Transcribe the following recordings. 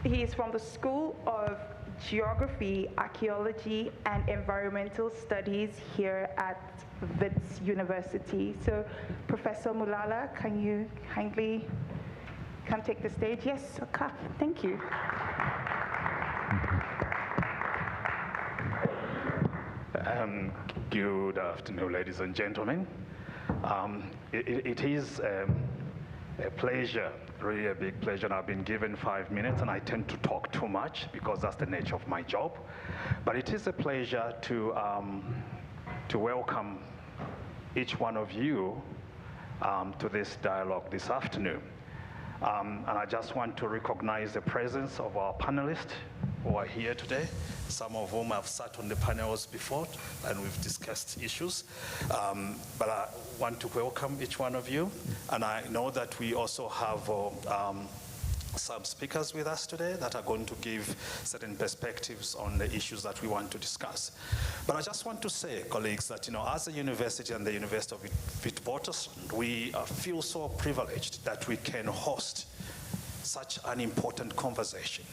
he is from the School of Geography, Archaeology, and Environmental Studies here at Wits University. So, Professor Mulala, can you kindly come take the stage? Yes, okay. Thank you. Good afternoon, ladies and gentlemen. It is a pleasure, really a big pleasure. And I've been given 5 minutes, and I tend to talk too much because that's the nature of my job. But it is a pleasure to welcome each one of you to this dialogue this afternoon. And I just want to recognize the presence of our panelists who are here today, some of whom have sat on the panels before and we've discussed issues. But I want to welcome each one of you. And I know that we also have some speakers with us today that are going to give certain perspectives on the issues that we want to discuss. But I just want to say, colleagues, that as a university and the University of Witwatersrand, we feel so privileged that we can host such an important conversation.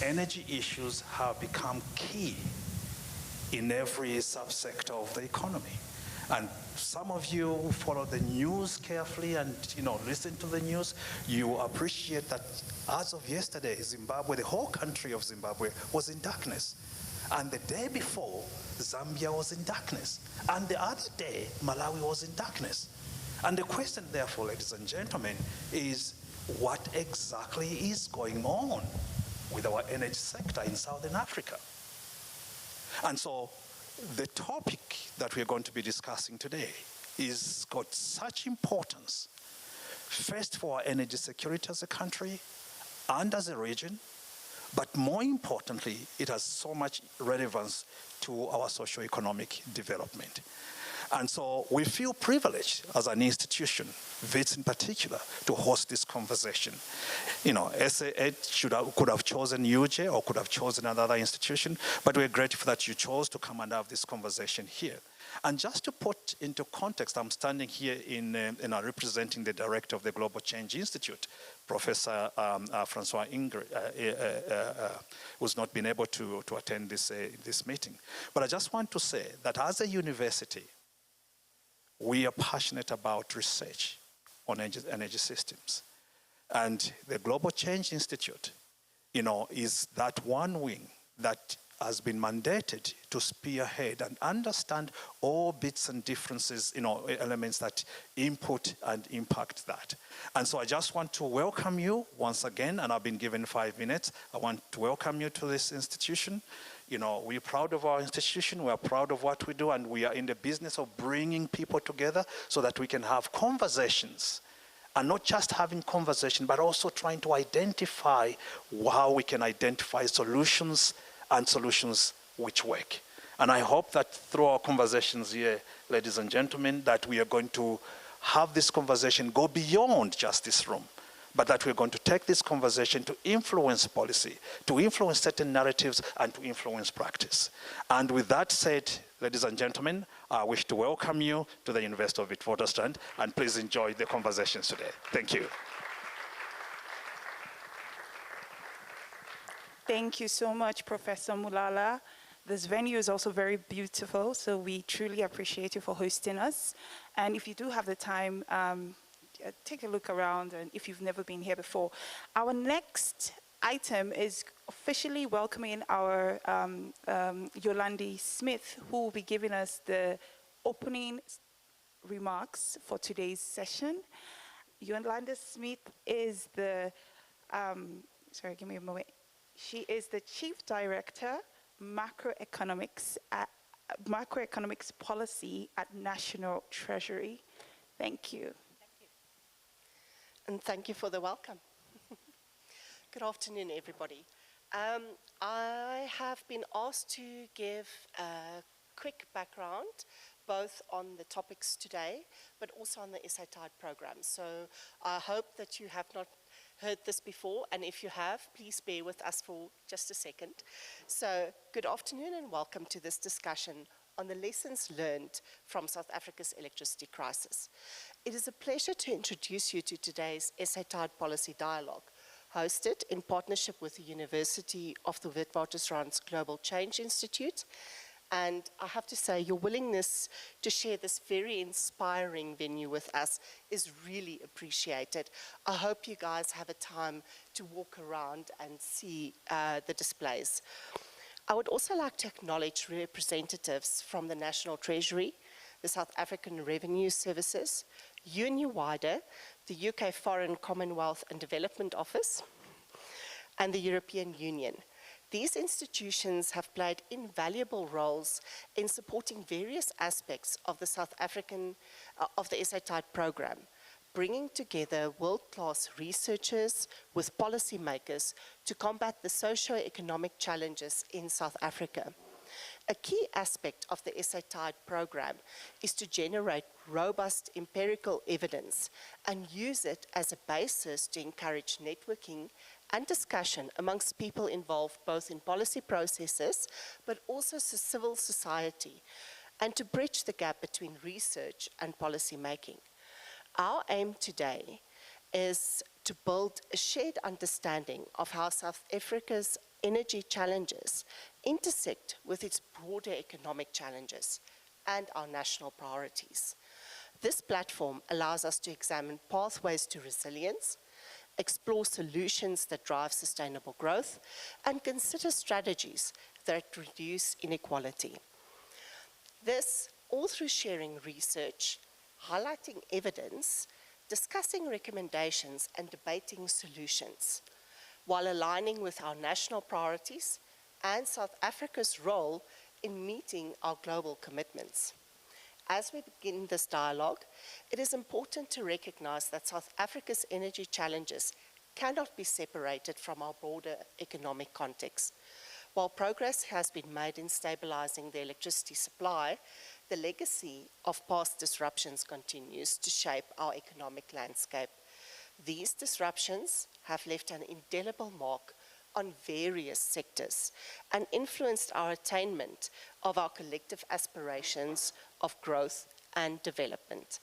Energy issues have become key in every subsector of the economy. And some of you who follow the news carefully and listen to the news, you appreciate that as of yesterday, Zimbabwe, the whole country of Zimbabwe, was in darkness. And the day before, Zambia was in darkness. And the other day, Malawi was in darkness. And the question, therefore, ladies and gentlemen, is what exactly is going on with our energy sector in Southern Africa? And so the topic that we're going to be discussing today is got such importance, first for our energy security as a country and as a region, but more importantly, it has so much relevance to our socio-economic development. And so we feel privileged as an institution, WITS in particular, to host this conversation. SA8 could have chosen UJ or could have chosen another institution, but we're grateful that you chose to come and have this conversation here. And just to put into context, I'm standing here representing the director of the Global Change Institute, Professor Francois Ingrid, who's not been able to attend this meeting. But I just want to say that as a university, we are passionate about research on energy systems. And the Global Change Institute, is that one wing that has been mandated to spearhead and understand all bits and differences, elements that input and impact that. And so I just want to welcome you once again, and I've been given 5 minutes. I want to welcome you to this institution. We're proud of our institution, we're proud of what we do, and we are in the business of bringing people together so that we can have conversations. And not just having conversation, but also trying to identify how we can identify solutions and solutions which work. And I hope that through our conversations here, ladies and gentlemen, that we are going to have this conversation go beyond just this room, but that we're going to take this conversation to influence policy, to influence certain narratives, and to influence practice. And with that said, ladies and gentlemen, I wish to welcome you to the University of Witwatersrand, and please enjoy the conversations today. Thank you. Thank you so much, Professor Mulala. This venue is also very beautiful, so we truly appreciate you for hosting us. And if you do have the time, take a look around, and if you've never been here before. Our next item is officially welcoming our Yolandi Smith, who will be giving us the opening remarks for today's session. Yolanda Smith is the, sorry, give me a moment. She is the Chief Director, Macroeconomics Policy at National Treasury. Thank you. And thank you for the welcome. Good afternoon, everybody. I have been asked to give a quick background, both on the topics today, but also on the SA Tide program. So I hope that you have not heard this before, and if you have, please bear with us for just a second. So good afternoon and welcome to this discussion on the lessons learned from South Africa's electricity crisis. It is a pleasure to introduce you to today's SA Tide Policy Dialogue, hosted in partnership with the University of the Witwatersrand's Global Change Institute. And I have to say, your willingness to share this very inspiring venue with us is really appreciated. I hope you guys have a time to walk around and see the displays. I would also like to acknowledge representatives from the National Treasury, the South African Revenue Services, UNU-WIDER, the UK Foreign, Commonwealth and Development Office, and the European Union. These institutions have played invaluable roles in supporting various aspects of the the SA Tide program, bringing together world-class researchers with policymakers to combat the socio-economic challenges in South Africa. A key aspect of the SA Tide program is to generate robust empirical evidence and use it as a basis to encourage networking and discussion amongst people involved both in policy processes but also civil society, and to bridge the gap between research and policy making. Our aim today is to build a shared understanding of how South Africa's energy challenges intersect with its broader economic challenges and our national priorities. This platform allows us to examine pathways to resilience, explore solutions that drive sustainable growth, and consider strategies that reduce inequality. This all through sharing research, highlighting evidence, discussing recommendations, and debating solutions, while aligning with our national priorities and South Africa's role in meeting our global commitments. As we begin this dialogue, it is important to recognize that South Africa's energy challenges cannot be separated from our broader economic context. While progress has been made in stabilizing the electricity supply, the legacy of past disruptions continues to shape our economic landscape. These disruptions have left an indelible mark on various sectors and influenced our attainment of our collective aspirations of growth and development.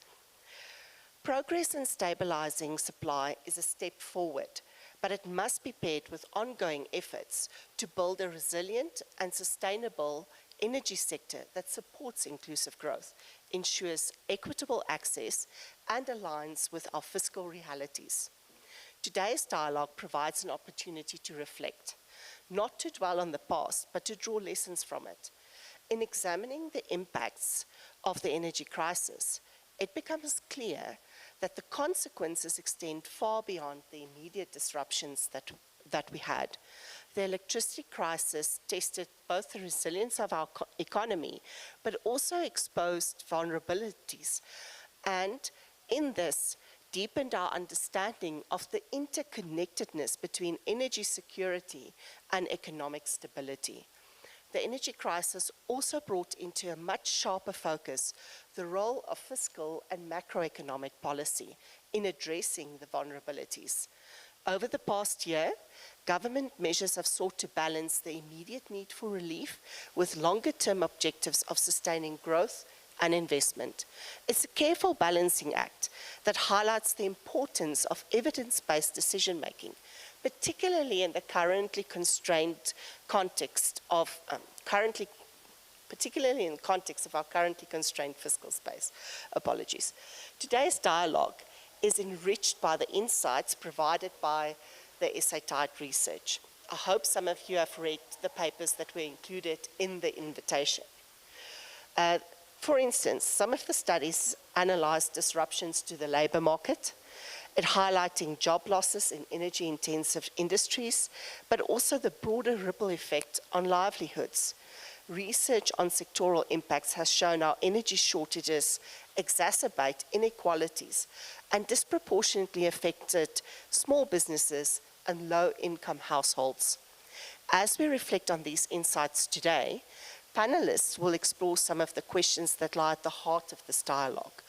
Progress in stabilizing supply is a step forward, but it must be paired with ongoing efforts to build a resilient and sustainable energy sector that supports inclusive growth, ensures equitable access, and aligns with our fiscal realities. Today's dialogue provides an opportunity to reflect, not to dwell on the past, but to draw lessons from it. In examining the impacts of the energy crisis, it becomes clear that the consequences extend far beyond the immediate disruptions that we had. The electricity crisis tested both the resilience of our economy, but also exposed vulnerabilities, and in this, deepened our understanding of the interconnectedness between energy security and economic stability. The energy crisis also brought into a much sharper focus the role of fiscal and macroeconomic policy in addressing the vulnerabilities. Over the past year, government measures have sought to balance the immediate need for relief with longer-term objectives of sustaining growth and investment. It's a careful balancing act that highlights the importance of evidence-based decision-making, particularly in the currently constrained context of our currently constrained fiscal space. Apologies. Today's dialogue is enriched by the insights provided by the SA Tide research. I hope some of you have read the papers that were included in the invitation. For instance, some of the studies analyzed disruptions to the labor market, it highlighting job losses in energy-intensive industries, but also the broader ripple effect on livelihoods. Research on sectoral impacts has shown how energy shortages exacerbate inequalities and disproportionately affected small businesses and low-income households. As we reflect on these insights today, panelists will explore some of the questions that lie at the heart of this dialogue.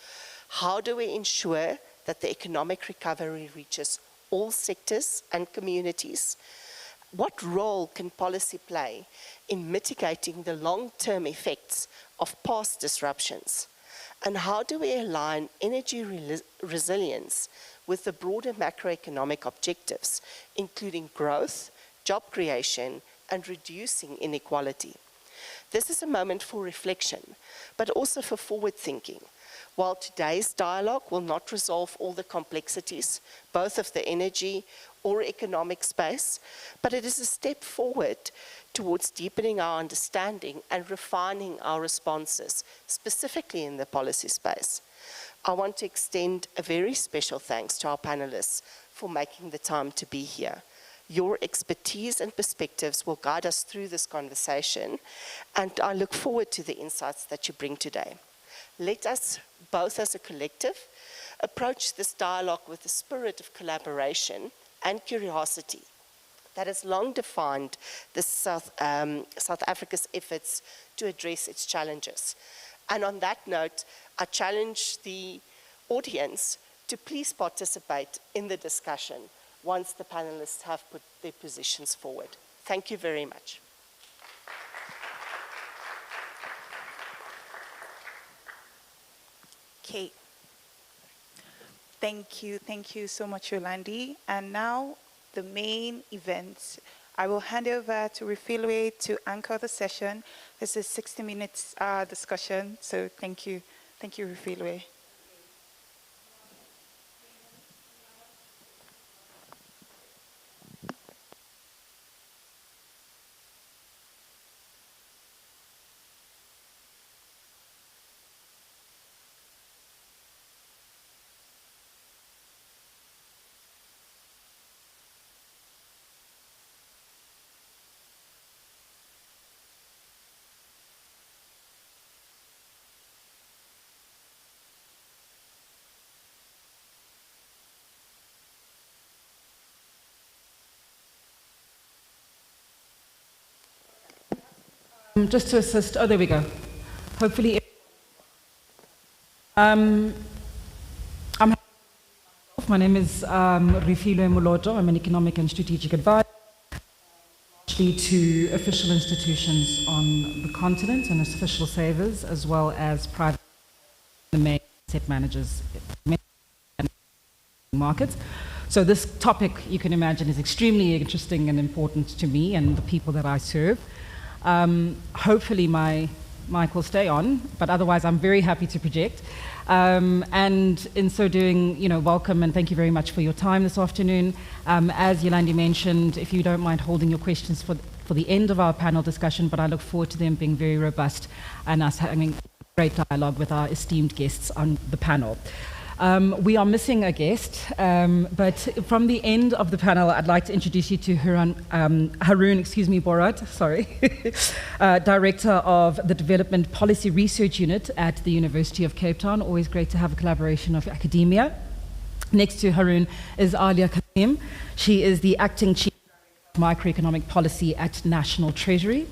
How do we ensure that the economic recovery reaches all sectors and communities? what role can policy play in mitigating the long-term effects of past disruptions? And how do we align energy resilience with the broader macroeconomic objectives, including growth, job creation, and reducing inequality? This is a moment for reflection, but also for forward thinking. While today's dialogue will not resolve all the complexities, both of the energy or economic space, but it is a step forward towards deepening our understanding and refining our responses, specifically in the policy space. I want to extend a very special thanks to our panelists for making the time to be here. Your expertise and perspectives will guide us through this conversation, and I look forward to the insights that you bring today. Let us, both as a collective, approach this dialogue with a spirit of collaboration and curiosity that has long defined South Africa's efforts to address its challenges. And on that note, I challenge the audience to please participate in the discussion once the panelists have put their positions forward. Thank you very much. Okay. Thank you so much, Yolandi. And now, the main event. I will hand over to Refilwe to anchor the session. This is 60 minutes discussion, so thank you. Thank you, Refilwe. Just to assist, oh, there we go. Hopefully, my name is Refilwe Moloto. I'm an economic and strategic advisor to official institutions on the continent and official savers, as well as private the main asset managers markets. So this topic, you can imagine, is extremely interesting and important to me and the people that I serve. Hopefully my mic will stay on, but otherwise I'm very happy to project. And in so doing, welcome and thank you very much for your time this afternoon. As Yolandi mentioned, if you don't mind holding your questions for the end of our panel discussion, but I look forward to them being very robust and us having great dialogue with our esteemed guests on the panel. We are missing a guest, but from the end of the panel, I'd like to introduce you to Haroon Borat, sorry, Director of the Development Policy Research Unit at the University of Cape Town. Always great to have a collaboration of academia. Next to Haroon is Alia Kasim. She is the Acting Chief of Microeconomic Policy at National Treasury.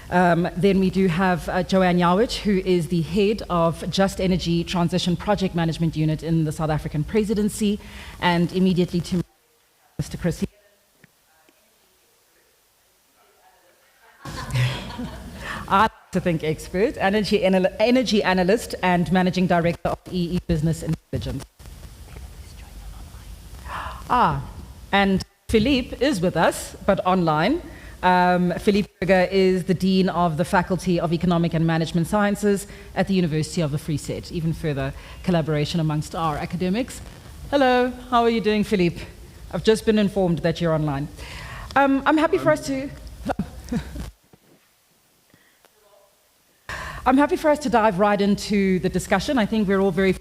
Then we do have Joanne Yawich, who is the head of Just Energy Transition Project Management Unit in the South African Presidency, and immediately to Mr. Chris. I like to think expert, energy analyst and managing director of EE Business Intelligence. And Philippe is with us, but online. Philippe Berger is the Dean of the Faculty of Economic and Management Sciences at the University of the Free State. Even further collaboration amongst our academics. Hello, how are you doing, Philippe? I've just been informed that you're online. I'm happy for us to... I'm happy for us to dive right into the discussion. I think we're all very...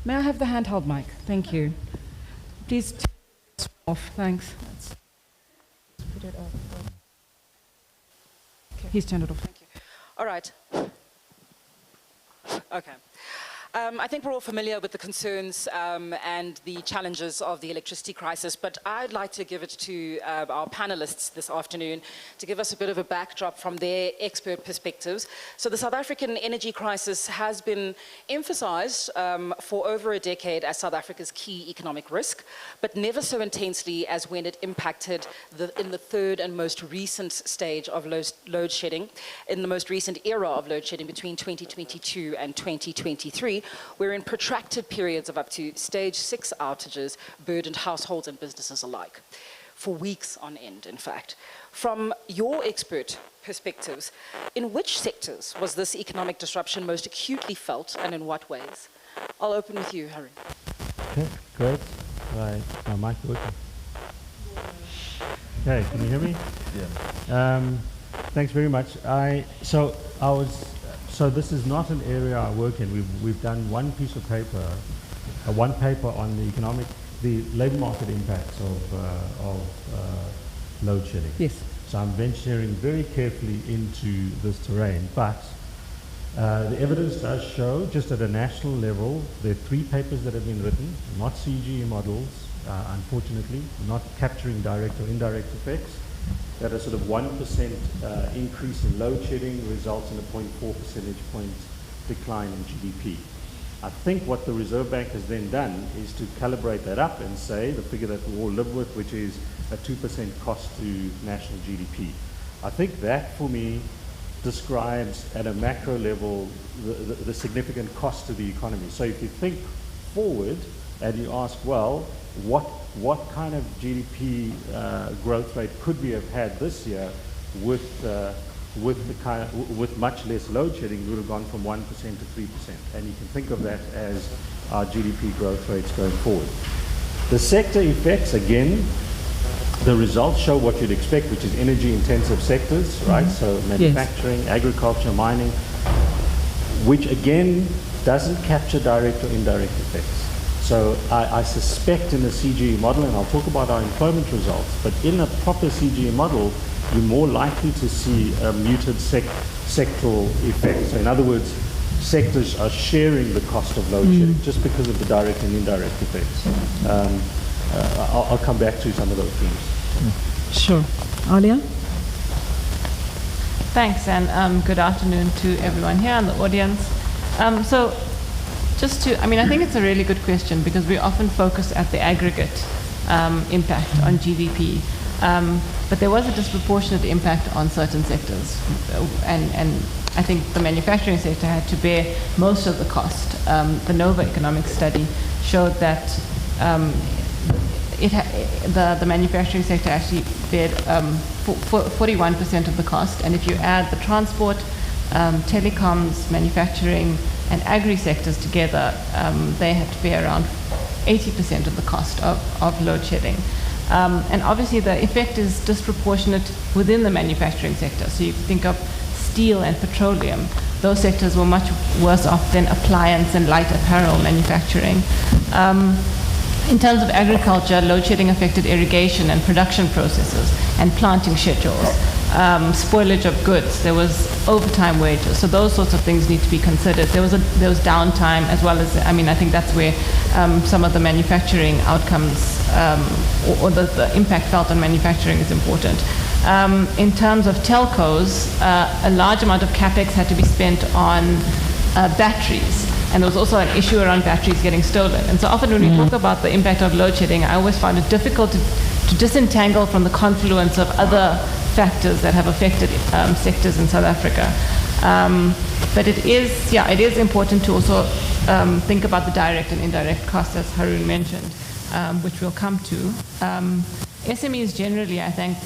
May I have the handheld mic? Thank you. Please turn it off, thanks. Put it off. Okay. He's turned it off, thank you. All right. Okay. I think we're all familiar with the concerns and the challenges of the electricity crisis, but I'd like to give it to our panelists this afternoon to give us a bit of a backdrop from their expert perspectives. So the South African energy crisis has been emphasized for over a decade as South Africa's key economic risk, but never so intensely as when it impacted in the third and most recent stage of load shedding, in the most recent era of load shedding between 2022 and 2023, wherein protracted periods of up to stage 6 outages burdened households and businesses alike, for weeks on end, in fact. From your expert perspectives, in which sectors was this economic disruption most acutely felt, and in what ways? I'll open with you, Harry. Okay, great. Right, my mic working? Okay, can you hear me? Yeah. Thanks very much. So this is not an area I work in. We've done one piece of paper, one paper on the labour market impacts of load shedding. Yes. So I'm venturing very carefully into this terrain, but the evidence does show, just at a national level, there are 3 papers that have been written, not CGE models, unfortunately, not capturing direct or indirect effects, that a sort of 1% increase in load shedding results in a 0.4 percentage point decline in GDP. I think what the Reserve Bank has then done is to calibrate that up and say the figure that we all live with, which is a 2% cost to national GDP. I think that, for me, describes at a macro level the significant cost to the economy. So if you think forward and you ask, well, what kind of GDP growth rate could we have had this year with much less load shedding? We would have gone from 1% to 3%, and you can think of that as our GDP growth rates going forward. The sector effects, again, the results show what you'd expect, which is energy-intensive sectors, right? So manufacturing, agriculture, mining, which again doesn't capture direct or indirect effects. So I suspect in the CGE model, and I'll talk about our employment results, but in a proper CGE model, you're more likely to see a muted sectoral effect. So in other words, sectors are sharing the cost of load shedding just because of the direct and indirect effects. I'll come back to some of those themes. Sure. Alia? Thanks, and good afternoon to everyone here in the audience. I think it's a really good question because we often focus at the aggregate impact on GDP, but there was a disproportionate impact on certain sectors, and I think the manufacturing sector had to bear most of the cost. The NOVA economic study showed that the manufacturing sector actually bared 41% of the cost, and if you add the transport, telecoms, manufacturing, and agri sectors together, they had to bear around 80% of the cost of load shedding. And obviously the effect is disproportionate within the manufacturing sector. So you think of steel and petroleum, those sectors were much worse off than appliance and light apparel manufacturing. In terms of agriculture, load shedding affected irrigation and production processes and planting schedules, spoilage of goods. There was overtime wages, so those sorts of things need to be considered. There was downtime as well as, I think that's where some of the manufacturing outcomes or the impact felt on manufacturing is important. In terms of telcos, a large amount of capex had to be spent on batteries. And there was also an issue around batteries getting stolen. And so often when we talk about the impact of load shedding, I always find it difficult to disentangle from the confluence of other factors that have affected sectors in South Africa. But it is important to also think about the direct and indirect costs, as Haroon mentioned, which we'll come to. SMEs generally, I think,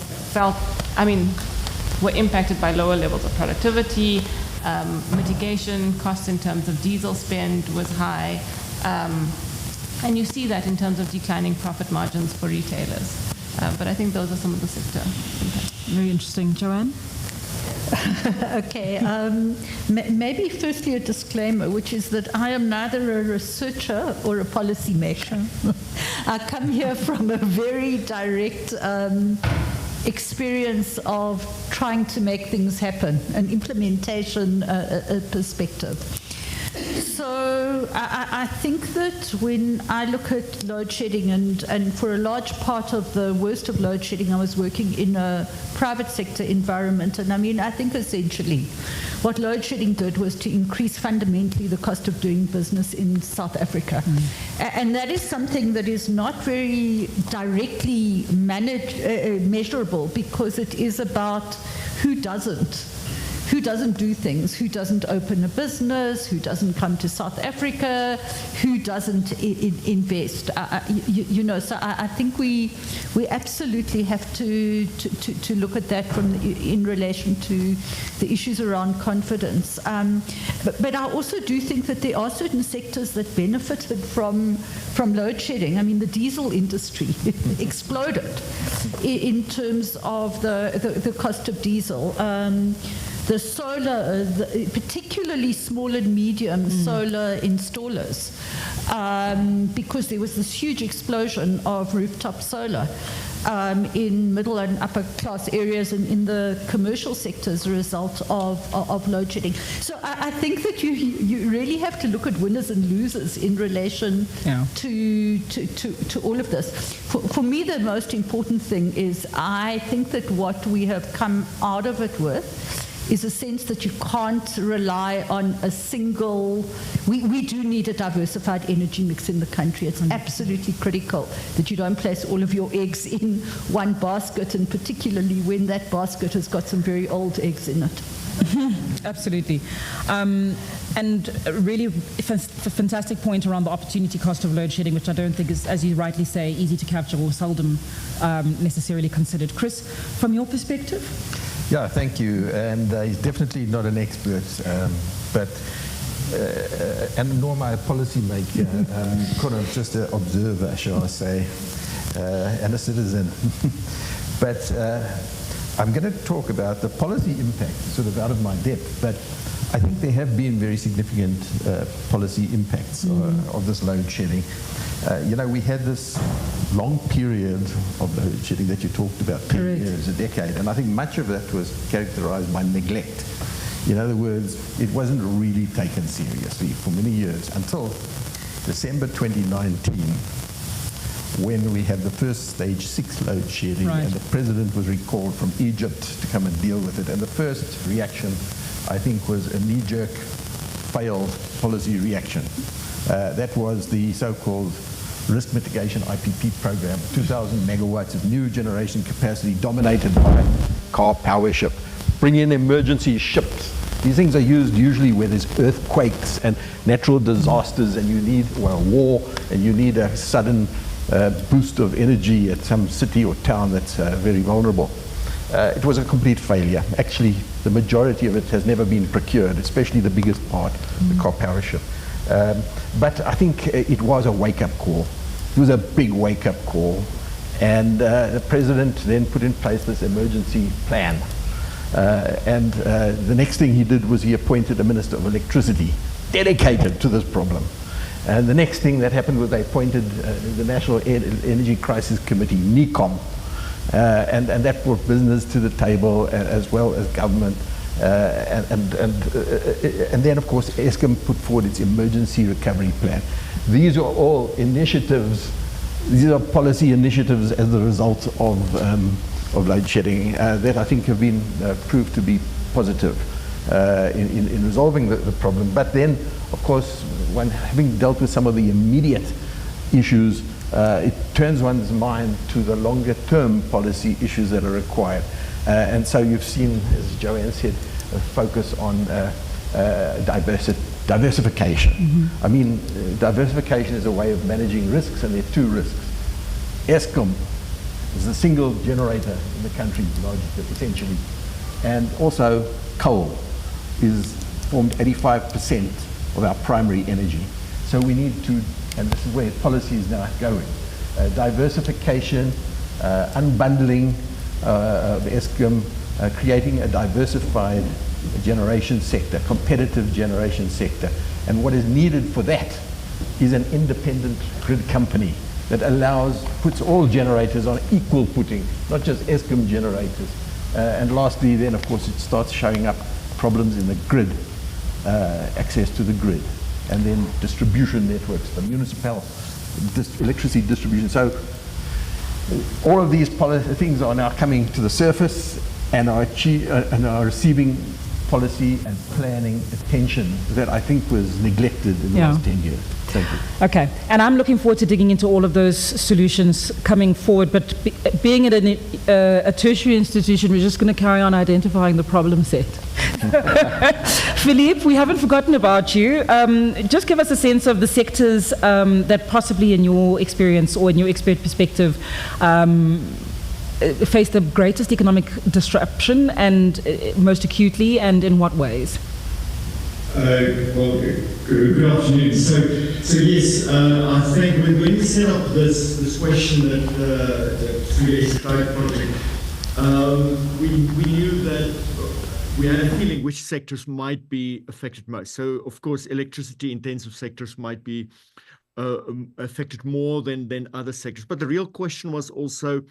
were impacted by lower levels of productivity. Mitigation costs in terms of diesel spend was high, and you see that in terms of declining profit margins for retailers. But I think those are some of the sector impacts. Very interesting. Joanne? Okay. Maybe firstly a disclaimer, which is that I am neither a researcher or a policymaker. I come here from a very direct experience of trying to make things happen, an implementation perspective. So I think that when I look at load shedding, and for a large part of the worst of load shedding, I was working in a private sector environment. And I mean, I think essentially what load shedding did was to increase fundamentally the cost of doing business in South Africa. And that is something that is not very directly measurable, because it is about who doesn't do things, who doesn't open a business, who doesn't come to South Africa, who doesn't invest. So I think we absolutely have to look at that in relation to the issues around confidence. But I also do think that there are certain sectors that benefited from load shedding. I mean, the diesel industry exploded in terms of the cost of diesel. The solar, particularly small and medium solar installers, because there was this huge explosion of rooftop solar in middle and upper class areas and in the commercial sector as a result of load shedding. So I think that you really have to look at winners and losers in relation to all of this. For me, the most important thing is I think that what we have come out of it with is a sense that you can't rely on a single. We do need a diversified energy mix in the country. It's absolutely critical that you don't place all of your eggs in one basket, and particularly when that basket has got some very old eggs in it. Absolutely. And really fantastic point around the opportunity cost of load shedding, which I don't think is, as you rightly say, easy to capture or seldom necessarily considered. Chris, from your perspective? Yeah, thank you. And he's definitely not an expert, and nor my policymaker, kind of just an observer, shall I say, and a citizen. But I'm going to talk about the policy impact, sort of out of my depth, but I think there have been very significant policy impacts of this load shedding. We had this long period of load shedding that you talked about, 10 years, a decade, and I think much of that was characterized by neglect. In other words, it wasn't really taken seriously for many years until December 2019, when we had the first stage 6 load shedding, and the president was recalled from Egypt to come and deal with it. And the first reaction, I think, was a knee-jerk, failed policy reaction. That was the so-called risk mitigation IPP program, 2,000 megawatts of new generation capacity dominated by car power ship. Bring in emergency ships. These things are used usually where there's earthquakes and natural disasters, and you need a war, and you need a sudden boost of energy at some city or town that's very vulnerable. It was a complete failure. Actually, the majority of it has never been procured, especially the biggest part, the car power ship. But I think it was a wake-up call. It was a big wake-up call. And the president then put in place this emergency plan. And the next thing he did was he appointed a minister of electricity dedicated to this problem. And the next thing that happened was they appointed the National Energy Crisis Committee, NECOM, and that brought business to the table as well as government. And then, of course, Eskom put forward its emergency recovery plan. These are all initiatives, these are policy initiatives as a result of load shedding that I think have been proved to be positive in resolving the problem. But then, of course, when having dealt with some of the immediate issues, it turns one's mind to the longer term policy issues that are required. And so you've seen, as Joanne said, a focus on diversification. I mean, diversification is a way of managing risks, and there are 2 risks. Eskom is the single generator in the country, essentially. And also coal formed 85% of our primary energy. So we need to, and this is where policy is now going, diversification, unbundling of Eskom, creating a diversified generation sector, competitive generation sector. And what is needed for that is an independent grid company that puts all generators on equal footing, not just Eskom generators. And lastly, then, of course, it starts showing up problems in the grid, access to the grid. and then distribution networks, the municipal electricity distribution. So all of these things are now coming to the surface and are receiving policy and planning attention that I think was neglected in the last 10 years. Thank you. Okay, and I'm looking forward to digging into all of those solutions coming forward, but being at a tertiary institution, we're just going to carry on identifying the problem set. Philippe, we haven't forgotten about you. Just give us a sense of the sectors that possibly in your experience or in your expert perspective face the greatest economic disruption and most acutely, and in what ways? Well, good afternoon. So yes, I think when we set up this question that through the STI project, we knew that we had a feeling which sectors might be affected most. So of course, electricity-intensive sectors might be affected more than other sectors. But the real question was also,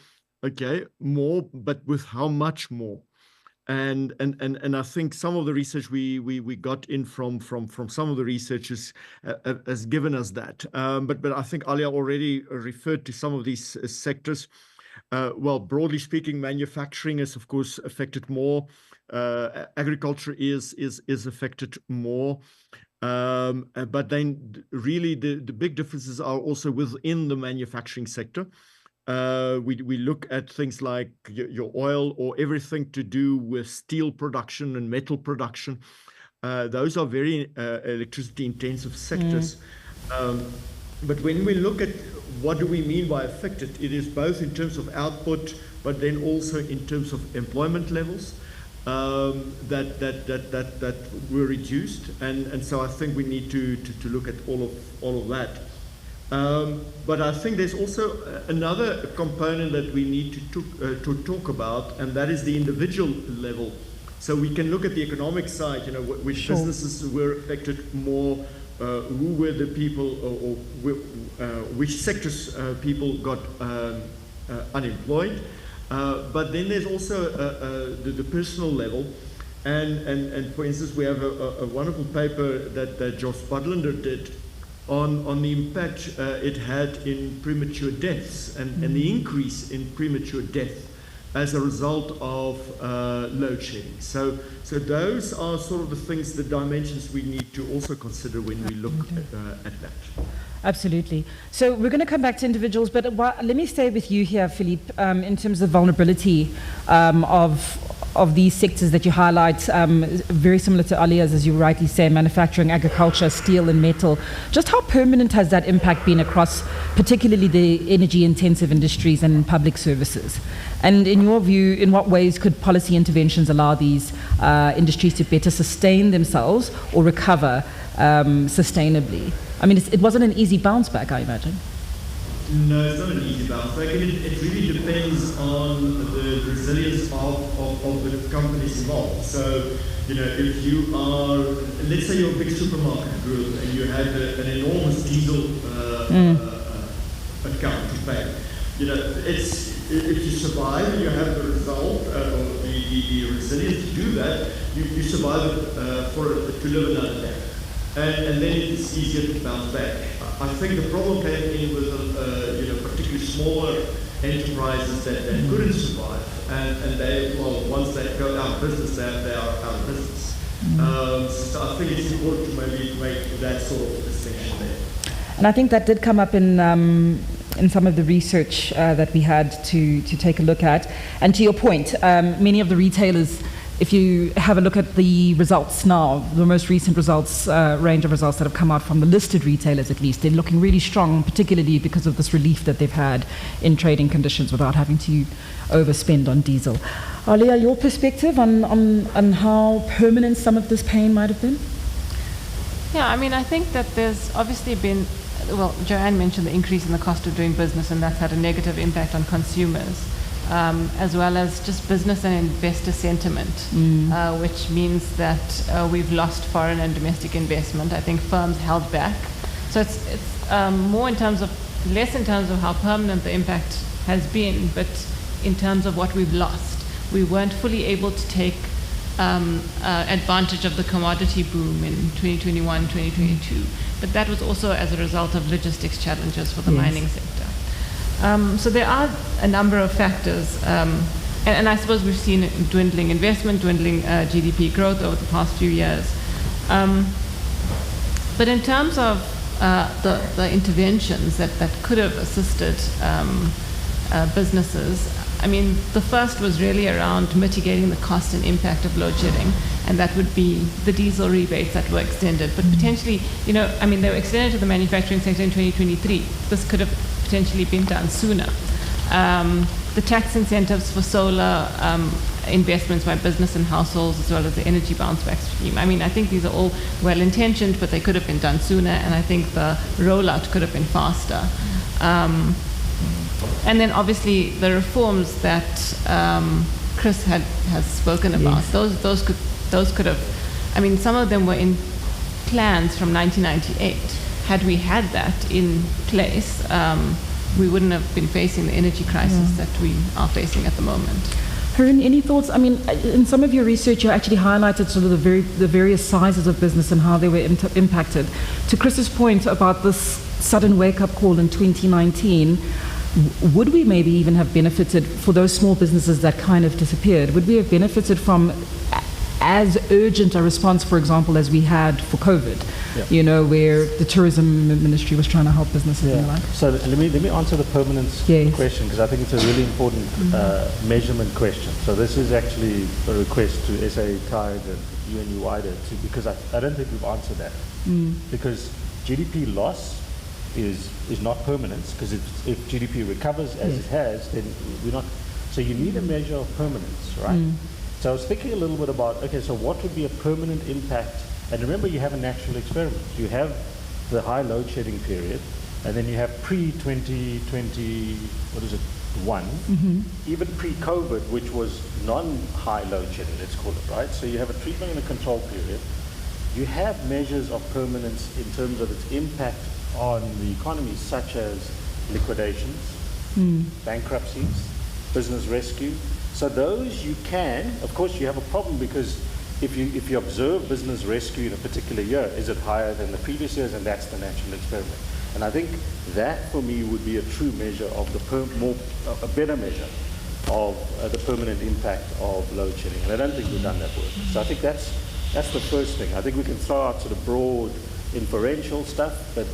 okay, more, but with how much more? And I think some of the research we got in from some of the researchers has given us that. But I think Alia already referred to some of these sectors. Well, broadly speaking, manufacturing is of course affected more. Agriculture is affected more. But then really the big differences are also within the manufacturing sector. We look at things like your oil or everything to do with steel production and metal production. Those are very electricity intensive sectors. But when we look at what do we mean by affected, it is both in terms of output, but then also in terms of employment levels that were reduced. And so I think we need to look at all of that. But I think there's also another component that we need to talk about, and that is the individual level. So we can look at the economic side, which businesses were affected more, who were the people, or which sectors people got unemployed. But then there's also the personal level. And for instance, we have a wonderful paper that Josh Budlander did on the impact it had in premature deaths and the increase in premature death as a result of load shedding. So those are sort of the things, the dimensions we need to also consider when we look at that. Absolutely. So we're going to come back to individuals, but let me stay with you here, Philippe, in terms of vulnerability of these sectors that you highlight, very similar to Alia's, as you rightly say, manufacturing, agriculture, steel and metal. Just how permanent has that impact been across particularly the energy-intensive industries and public services? And in your view, in what ways could policy interventions allow these industries to better sustain themselves or recover sustainably? I mean, it wasn't an easy bounce back, I imagine. No, it's not an easy bounce back. It really depends on the resilience of the companies involved. So, if you are, let's say you're a big supermarket group and you had an enormous diesel account to pay, if you survive and you have the result or the resilience to do that, you survive to live another day. And then it's easier to bounce back. I think the problem came in with particularly smaller enterprises that couldn't survive, and they, well, once they go out of business, they are out of business. So I think it's important to maybe make that sort of distinction there. And I think that did come up in some of the research that we had to take a look at. And to your point, many of the retailers, if you have a look at the results now, the most recent results, range of results that have come out from the listed retailers at least, they're looking really strong, particularly because of this relief that they've had in trading conditions without having to overspend on diesel. Alia, your perspective on how permanent some of this pain might have been? Yeah, I mean, I think that there's obviously been, well, Joanne mentioned the increase in the cost of doing business, and that's had a negative impact on consumers. As well as just business and investor sentiment, which means that we've lost foreign and domestic investment. I think firms held back. So it's more less in terms of how permanent the impact has been, but in terms of what we've lost. We weren't fully able to take advantage of the commodity boom in 2021, 2022. But that was also as a result of logistics challenges for the mining sector. So there are a number of factors. And I suppose we've seen dwindling investment, dwindling GDP growth over the past few years. But in terms of the interventions that could have assisted businesses, I mean, the first was really around mitigating the cost and impact of load shedding, and that would be the diesel rebates that were extended. But potentially, you know, I mean, they were extended to the manufacturing sector in 2023. This could have potentially been done sooner. The tax incentives for solar investments by business and households, as well as the energy bounce back scheme. I mean, I think these are all well-intentioned, but they could have been done sooner, and I think the rollout could have been faster. And then obviously the reforms that Chris has spoken about, those could have, I mean, some of them were in plans from 1998. Had we had that in place, we wouldn't have been facing the energy crisis that we are facing at the moment. Haroon, any thoughts? I mean, in some of your research, you actually highlighted sort of the various sizes of business and how they were impacted. To Chris's point about this sudden wake-up call in 2019, would we maybe even have benefited for those small businesses that kind of disappeared? Would we have benefited from as urgent a response, for example, as we had for COVID? You know, where the tourism ministry was trying to help businesses and the like. So let me answer the permanence question, because I think it's a really important measurement question. So this is actually a request to SA Tide and UNU-WIDER because I don't think we've answered that. Because GDP loss is not permanence, because if GDP recovers as it has, then we're not. So you need a measure of permanence, right? So I was thinking a little bit about, okay, so what would be a permanent impact? And remember, you have a natural experiment. You have the high load shedding period, and then you have pre-2020, even pre-COVID, which was non-high load shedding, let's call it, right? So you have a treatment and a control period. You have measures of permanence in terms of its impact on the economy, such as liquidations, bankruptcies, business rescue. So those you can, of course you have a problem because if you observe business rescue in a particular year, is it higher than the previous years? And that's the natural experiment. And I think that for me would be a true measure of a better measure of the permanent impact of load shedding. And I don't think we've done that work. So I think that's the first thing. I think we can throw out sort of broad inferential stuff, but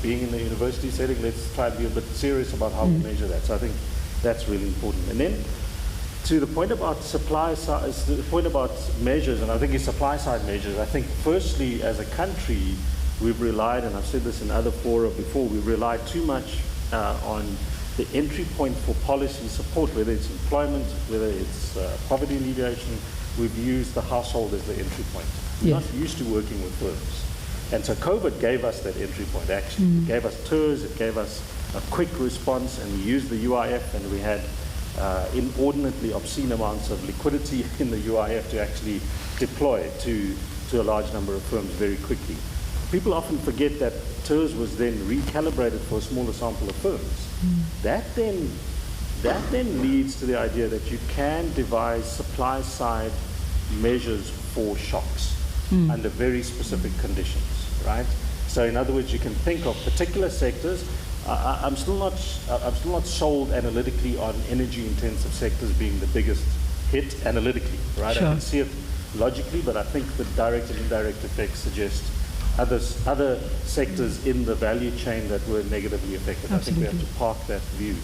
being in the university setting, let's try to be a bit serious about how we measure that. So I think that's really important. And then to the point about supply side, the point about measures, and I think it's supply side measures. I think firstly, as a country, we've relied, and I've said this in other fora before, we've relied too much on the entry point for policy support, whether it's employment, whether it's poverty alleviation. We've used the household as the entry point. We're not used to working with firms. And so COVID gave us that entry point, actually. It gave us tours, it gave us a quick response, and we used the UIF, and we had inordinately obscene amounts of liquidity in the UIF to actually deploy to a large number of firms very quickly. People often forget that TERS was then recalibrated for a smaller sample of firms. That then leads to the idea that you can devise supply side measures for shocks under very specific conditions, right? So in other words, you can think of particular sectors. I'm still not sold analytically on energy-intensive sectors being the biggest hit analytically, right? I can see it logically, but I think the direct and indirect effects suggest other sectors in the value chain that were negatively affected. Absolutely. I think we have to park that view.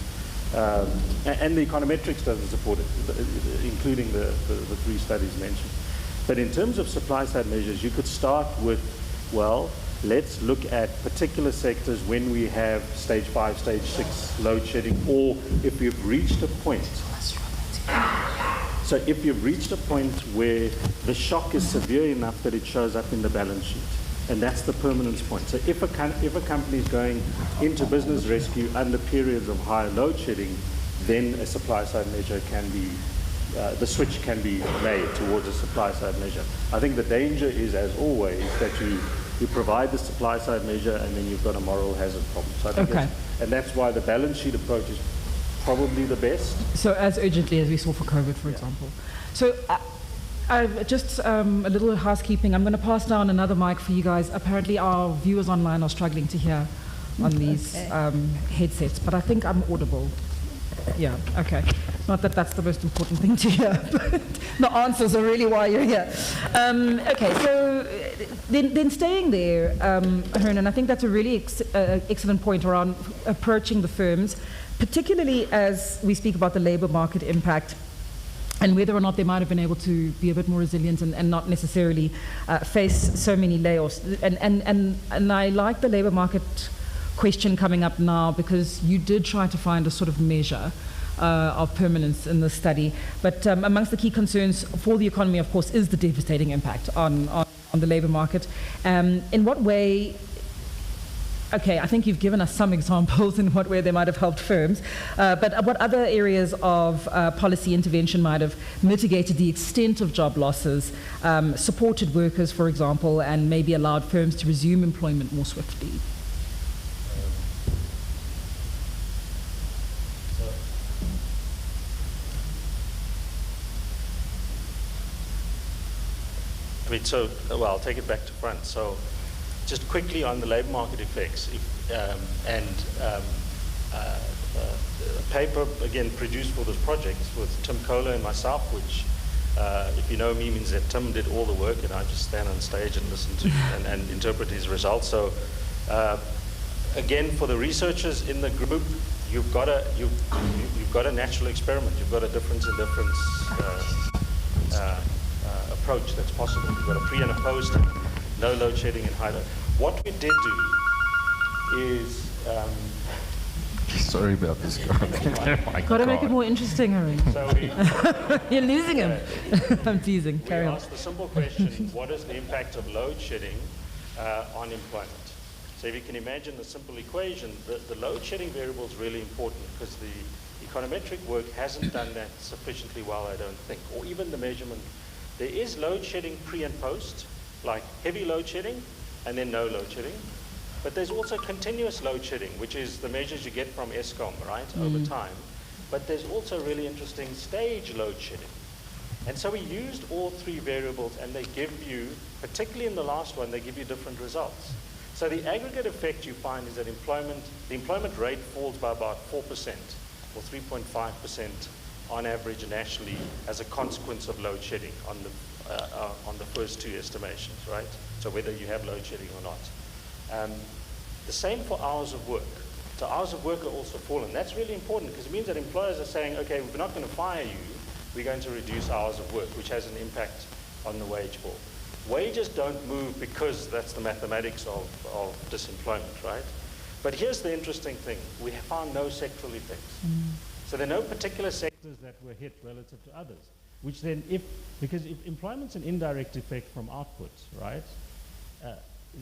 And the econometrics doesn't support it, including the three studies mentioned. But in terms of supply-side measures, you could start with, well, let's look at particular sectors when we have stage 5, stage 6 load shedding, or if we've reached a point. So if you've reached a point where the shock is severe enough that it shows up in the balance sheet, and that's the permanence point. So if a company is going into business rescue under periods of high load shedding, then a supply-side measure can be, the switch can be made towards a supply-side measure. I think the danger is, as always, that you provide the supply-side measure and then you've got a moral hazard problem. So I think and that's why the balance sheet approach is probably the best. So as urgently as we saw for COVID, for example. So Just a little housekeeping. I'm going to pass down another mic for you guys. Apparently our viewers online are struggling to hear on these headsets, but I think I'm audible. Yeah, okay. Not that that's the most important thing to hear, but the answers are really why you're here. Okay, so then staying there, Hernan, I think that's a really excellent point around approaching the firms, particularly as we speak about the labor market impact and whether or not they might have been able to be a bit more resilient and not necessarily face so many layoffs. And I like the labor market question coming up now, because you did try to find a sort of measure of permanence in the study. But amongst the key concerns for the economy, of course, is the devastating impact on the labor market. In what way, okay, I think you've given us some examples in what way they might have helped firms, but what other areas of policy intervention might have mitigated the extent of job losses, supported workers, for example, and maybe allowed firms to resume employment more swiftly? Well, I'll take it back to front. So just quickly on the labor market effects, a paper, again, produced for this project with Tim Kohler and myself, which, if you know me, means that Tim did all the work and I just stand on stage and listen to and interpret his results. So again, for the researchers in the group, you've got a natural experiment. You've got a difference in difference approach that's possible. You've got a pre and a post, no load shedding and high load. What we did do is... Sorry about this, guy. Got to make it more interesting, Harry. So you're losing him. I'm teasing. Carry on. We asked the simple question, what is the impact of load shedding on employment? So if you can imagine the simple equation, the load shedding variable is really important because the econometric work hasn't done that sufficiently well, I don't think, or even the measurement. There is load shedding pre and post, like heavy load shedding and then no load shedding. But there's also continuous load shedding, which is the measures you get from ESCOM, right, over time. But there's also really interesting stage load shedding. And so we used all three variables, and they give you, particularly in the last one, they give you different results. So the aggregate effect you find is that the employment rate falls by about 4% or 3.5% on average nationally as a consequence of load shedding on the first two estimations, right? So whether you have load shedding or not. The same for hours of work. So hours of work are also fallen. That's really important because it means that employers are saying, okay, we're not going to fire you, we're going to reduce hours of work, which has an impact on the wage fall. Wages don't move because that's the mathematics of disemployment, right? But here's the interesting thing. We have found no sectoral effects. So there are no particular sectors that were hit relative to others, which then because if employment's an indirect effect from output, right,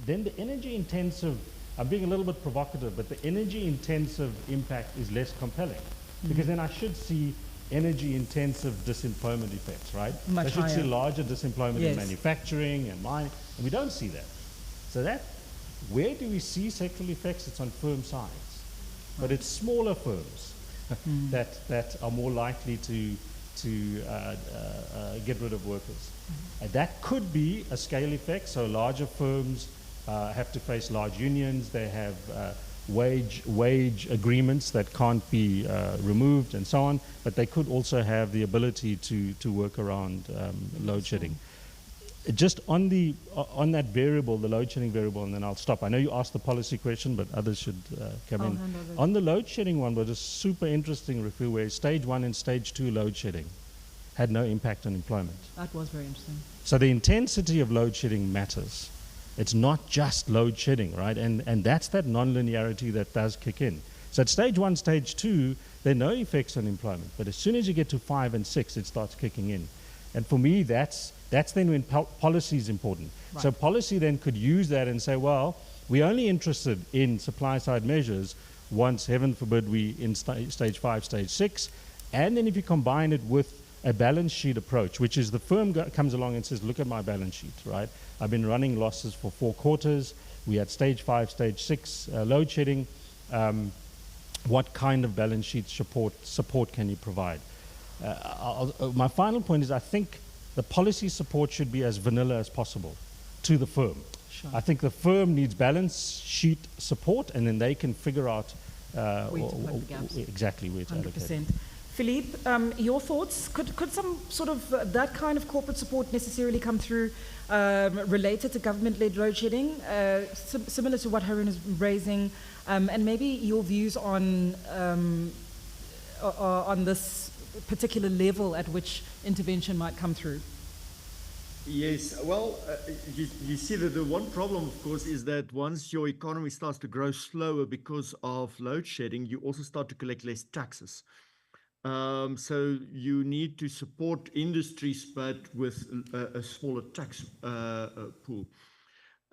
then the energy intensive, I'm being a little bit provocative, but the energy intensive impact is less compelling because then I should see energy intensive disemployment effects, right? Much I should higher. see larger disemployment in manufacturing and mining, and we don't see that. So where do we see sectoral effects? It's on firm size, but it's smaller firms that are more likely to get rid of workers. That could be a scale effect, so larger firms have to face large unions, they have wage agreements that can't be removed and so on, but they could also have the ability to work around load shedding. Just on that variable, the load shedding variable, and then I'll stop. I know you asked the policy question, but others should come in. On the load shedding one was a super interesting review where stage 1 and stage 2 load shedding had no impact on employment. That was very interesting. So the intensity of load shedding matters. It's not just load shedding, right? And that's that non-linearity that does kick in. So at stage 1, stage 2, there are no effects on employment. But as soon as you get to 5 and 6, it starts kicking in. And for me, that's then when policy is important. Right. So policy then could use that and say, well, we're only interested in supply-side measures once, heaven forbid, we in stage 5, stage 6. And then if you combine it with a balance sheet approach, which is the firm comes along and says, look at my balance sheet, right? I've been running losses for 4 quarters. We had stage 5, stage 6 load shedding. What kind of balance sheet support can you provide? My final point is I think the policy support should be as vanilla as possible to the firm. Sure. I think the firm needs balance sheet support, and then they can figure out Where to plug the gaps. exactly where to allocate. 100%. Philippe, your thoughts? Could some sort of that kind of corporate support necessarily come through related to government-led load shedding, similar to what Harun is raising, and maybe your views on this particular level at which intervention might come through? Yes, well, you see that the one problem, of course, is that once your economy starts to grow slower because of load shedding, you also start to collect less taxes. So you need to support industries, but with a smaller tax pool.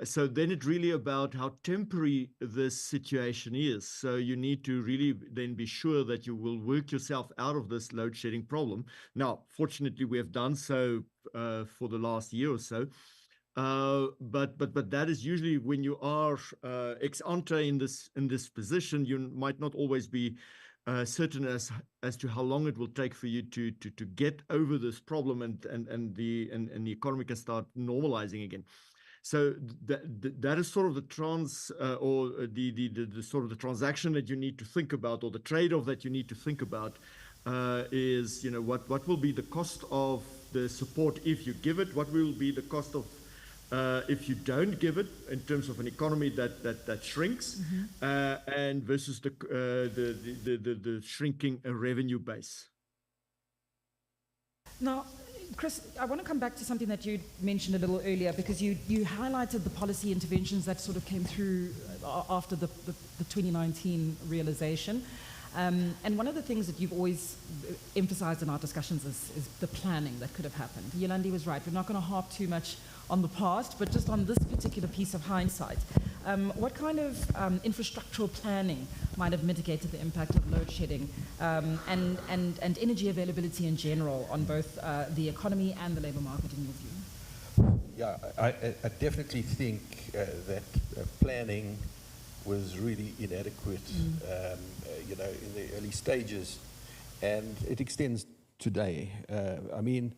So then it's really about how temporary this situation is. So you need to really then be sure that you will work yourself out of this load shedding problem. Now, fortunately, we have done so for the last year or so. But that is usually when you are ex ante in this position, you might not always be certain as to how long it will take for you to get over this problem and the economy can start normalizing again. So that is sort of the the sort of the transaction that you need to think about, or the trade-off that you need to think about, is, you know, what will be the cost of the support if you give it? What will be the cost of if you don't give it, in terms of an economy that shrinks, and versus the shrinking revenue base. Now, Chris, I want to come back to something that you mentioned a little earlier, because you highlighted the policy interventions that sort of came through after the 2019 realization. And one of the things that you've always emphasized in our discussions is the planning that could have happened. Yolandi was right. We're not going to harp too much on the past, but just on this particular piece of hindsight. What kind of infrastructural planning might have mitigated the impact of load shedding and energy availability in general on both the economy and the labor market, in your view? Yeah, I definitely think that planning was really inadequate, you know, in the early stages, and it extends today. I mean,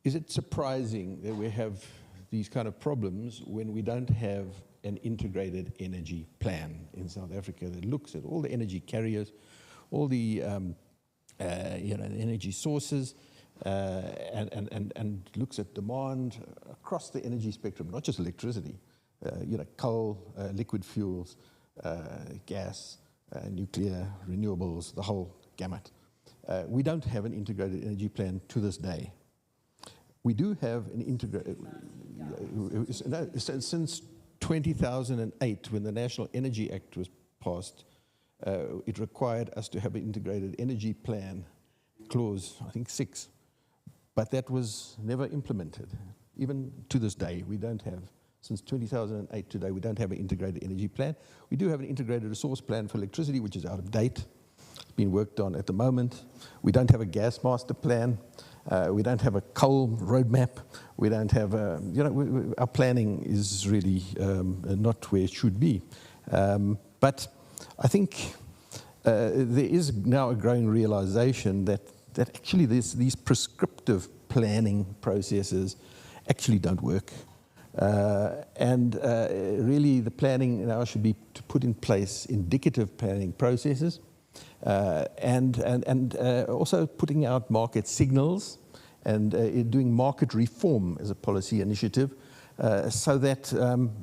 is it surprising that we have these kind of problems when we don't have an integrated energy plan in South Africa that looks at all the energy carriers, all the you know, the energy sources, and looks at demand across the energy spectrum, not just electricity, you know, coal, liquid fuels, gas, nuclear, renewables, the whole gamut. We don't have an integrated energy plan to this day. We do have an integrated, since 2008, when the National Energy Act was passed, it required us to have an integrated energy plan, clause, I think 6, but that was never implemented. Even to this day, we don't have, since 2008 today, we don't have an integrated energy plan. We do have an integrated resource plan for electricity, which is out of date, being worked on at the moment. We don't have a gas master plan. We don't have a coal roadmap. We don't have a, you know, our planning is really not where it should be. But I think there is now a growing realization that actually these prescriptive planning processes actually don't work. And really the planning now should be to put in place indicative planning processes, and also putting out market signals and doing market reform as a policy initiative, so that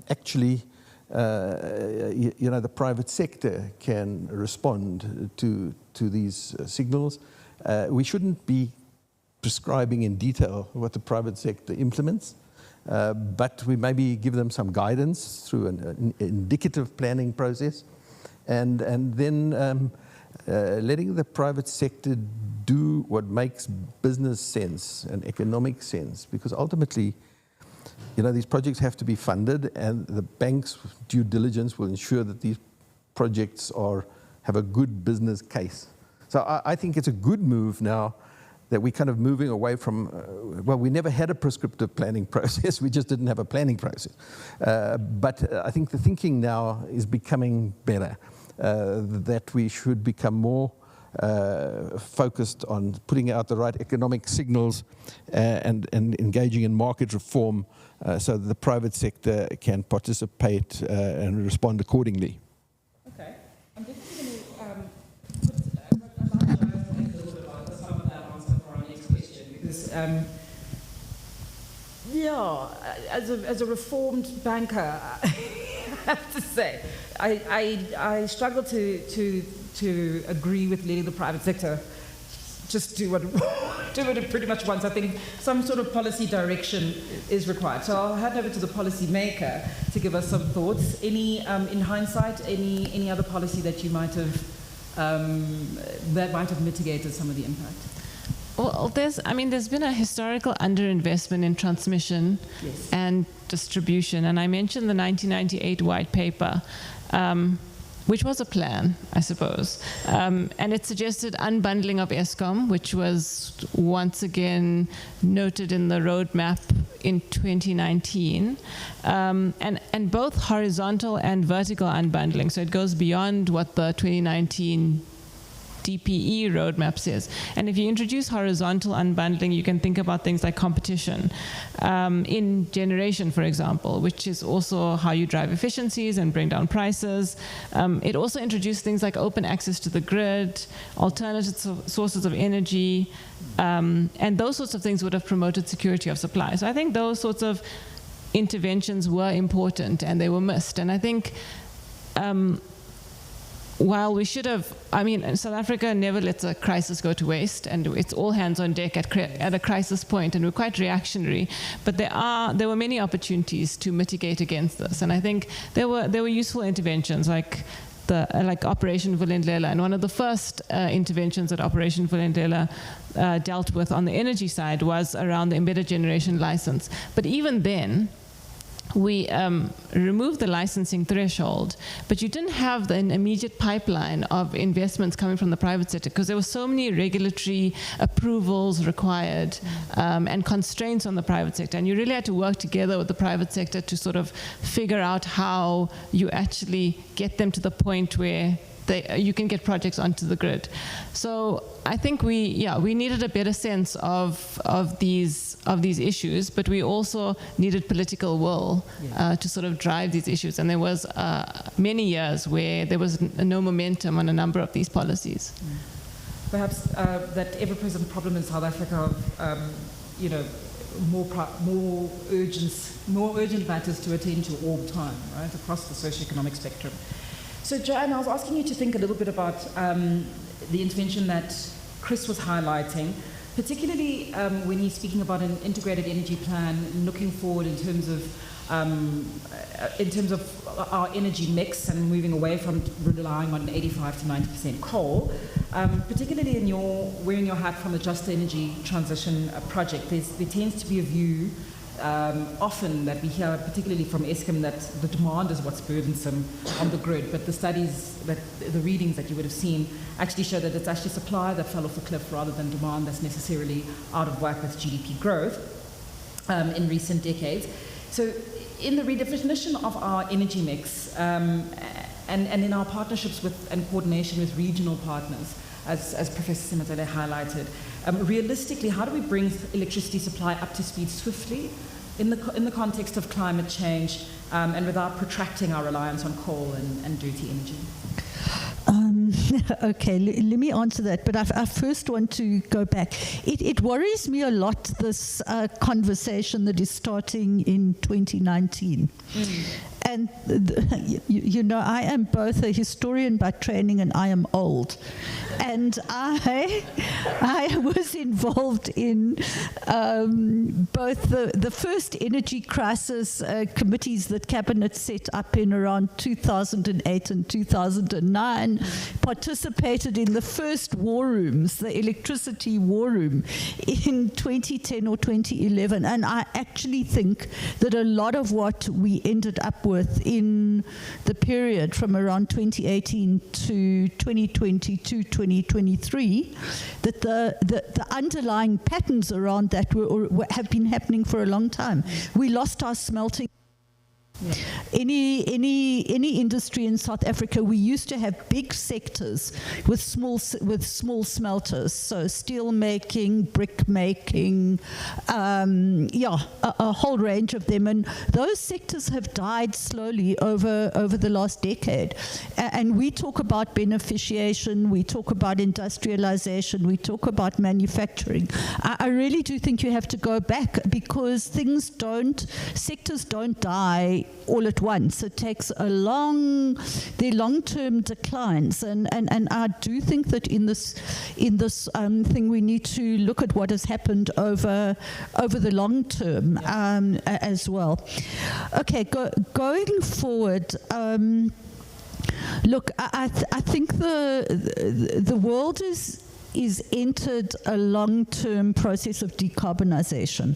actually you know, the private sector can respond to these signals. We shouldn't be prescribing in detail what the private sector implements, but we maybe give them some guidance through an indicative planning process, and then letting the private sector do what makes business sense and economic sense, because ultimately, you know, these projects have to be funded, and the bank's due diligence will ensure that these projects have a good business case. So I think it's a good move now that we're kind of moving away from, well, we never had a prescriptive planning process, we just didn't have a planning process. But I think the thinking now is becoming better, that we should become more focused on putting out the right economic signals and engaging in market reform so that the private sector can participate and respond accordingly. Okay. I'm definitely going to a little bit about some of that answer for our next question, because as a reformed banker, I have to say, I struggle to agree with letting the private sector just do what it pretty much wants. I think some sort of policy direction is required. So I'll hand over to the policy maker to give us some thoughts. Any, in hindsight, any other policy that you might have mitigated some of the impact? Well, there's been a historical underinvestment in transmission and distribution, and I mentioned the 1998 white paper, which was a plan, I suppose, and it suggested unbundling of ESCOM, which was once again noted in the roadmap in 2019, and both horizontal and vertical unbundling, so it goes beyond what the 2019 DPE roadmap says. And if you introduce horizontal unbundling, you can think about things like competition in generation, for example, which is also how you drive efficiencies and bring down prices. It also introduced things like open access to the grid, alternative sources of energy, and those sorts of things would have promoted security of supply. So I think those sorts of interventions were important and they were missed. And I think while we should have, South Africa never lets a crisis go to waste, and it's all hands on deck at a crisis point, and we're quite reactionary. But there were many opportunities to mitigate against this, and I think there were useful interventions like Operation Vulindlela, and one of the first interventions that Operation Vulindlela dealt with on the energy side was around the embedded generation license. But even then, we removed the licensing threshold, but you didn't have an immediate pipeline of investments coming from the private sector because there were so many regulatory approvals required and constraints on the private sector. And you really had to work together with the private sector to sort of figure out how you actually get them to the point where you can get projects onto the grid. So I think we needed a better sense of these issues, but we also needed political will to sort of drive these issues. And there was many years where there was no momentum on a number of these policies. Perhaps that ever-present problem in South Africa of more urgent matters to attend to all the time, right, across the socioeconomic spectrum. So, Joanne, I was asking you to think a little bit about the intervention that Chris was highlighting, particularly when he's speaking about an integrated energy plan, looking forward in terms of our energy mix and moving away from relying on 85 to 90% coal. Particularly wearing your hat from the Just Energy Transition Project, there tends to be a view often that we hear, particularly from Eskom, that the demand is what's burdensome on the grid, but the readings that you would have seen actually show that it's actually supply that fell off the cliff rather than demand that's necessarily out of whack with GDP growth in recent decades. So in the redefinition of our energy mix and in our partnerships with and coordination with regional partners, as Professor Simatele highlighted, realistically, how do we bring electricity supply up to speed swiftly in the context of climate change and without protracting our reliance on coal and dirty energy? Okay, let me answer that, but I first want to go back. It worries me a lot, this conversation that is starting in 2019. And, I am both a historian by training and I am old. And I was involved in both the first energy crisis committees that Cabinet set up in around 2008 and 2009, participated in the first war rooms, the electricity war room, in 2010 or 2011. And I actually think that a lot of what we ended up with in the period from around 2018 to 2022, 2023, that the underlying patterns around that have been happening for a long time. We lost our smelting Yeah. Any industry in South Africa, we used to have big sectors with small smelters, so steel making, brick making, a whole range of them, and those sectors have died slowly over the last decade. And we talk about beneficiation, we talk about industrialization, we talk about manufacturing. I really do think you have to go back, because sectors don't die all at once. It takes their long-term declines, and I do think that in this thing we need to look at what has happened over the long term as well. Okay, going forward. Look, I think the world is entered a long-term process of decarbonization.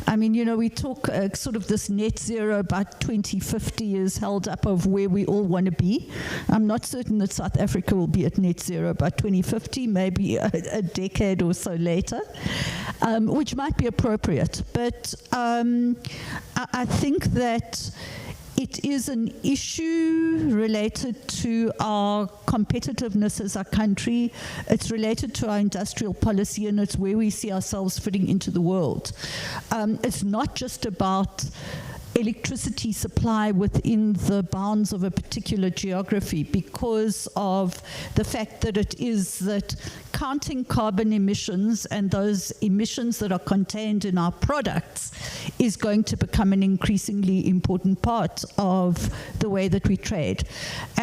I mean, we talk sort of this net zero by 2050 is held up of where we all want to be. I'm not certain that South Africa will be at net zero by 2050, maybe a decade or so later, which might be appropriate. But I think that it is an issue related to our competitiveness as a country. It's related to our industrial policy, and it's where we see ourselves fitting into the world. It's not just about electricity supply within the bounds of a particular geography, because of the fact that it is that counting carbon emissions and those emissions that are contained in our products is going to become an increasingly important part of the way that we trade.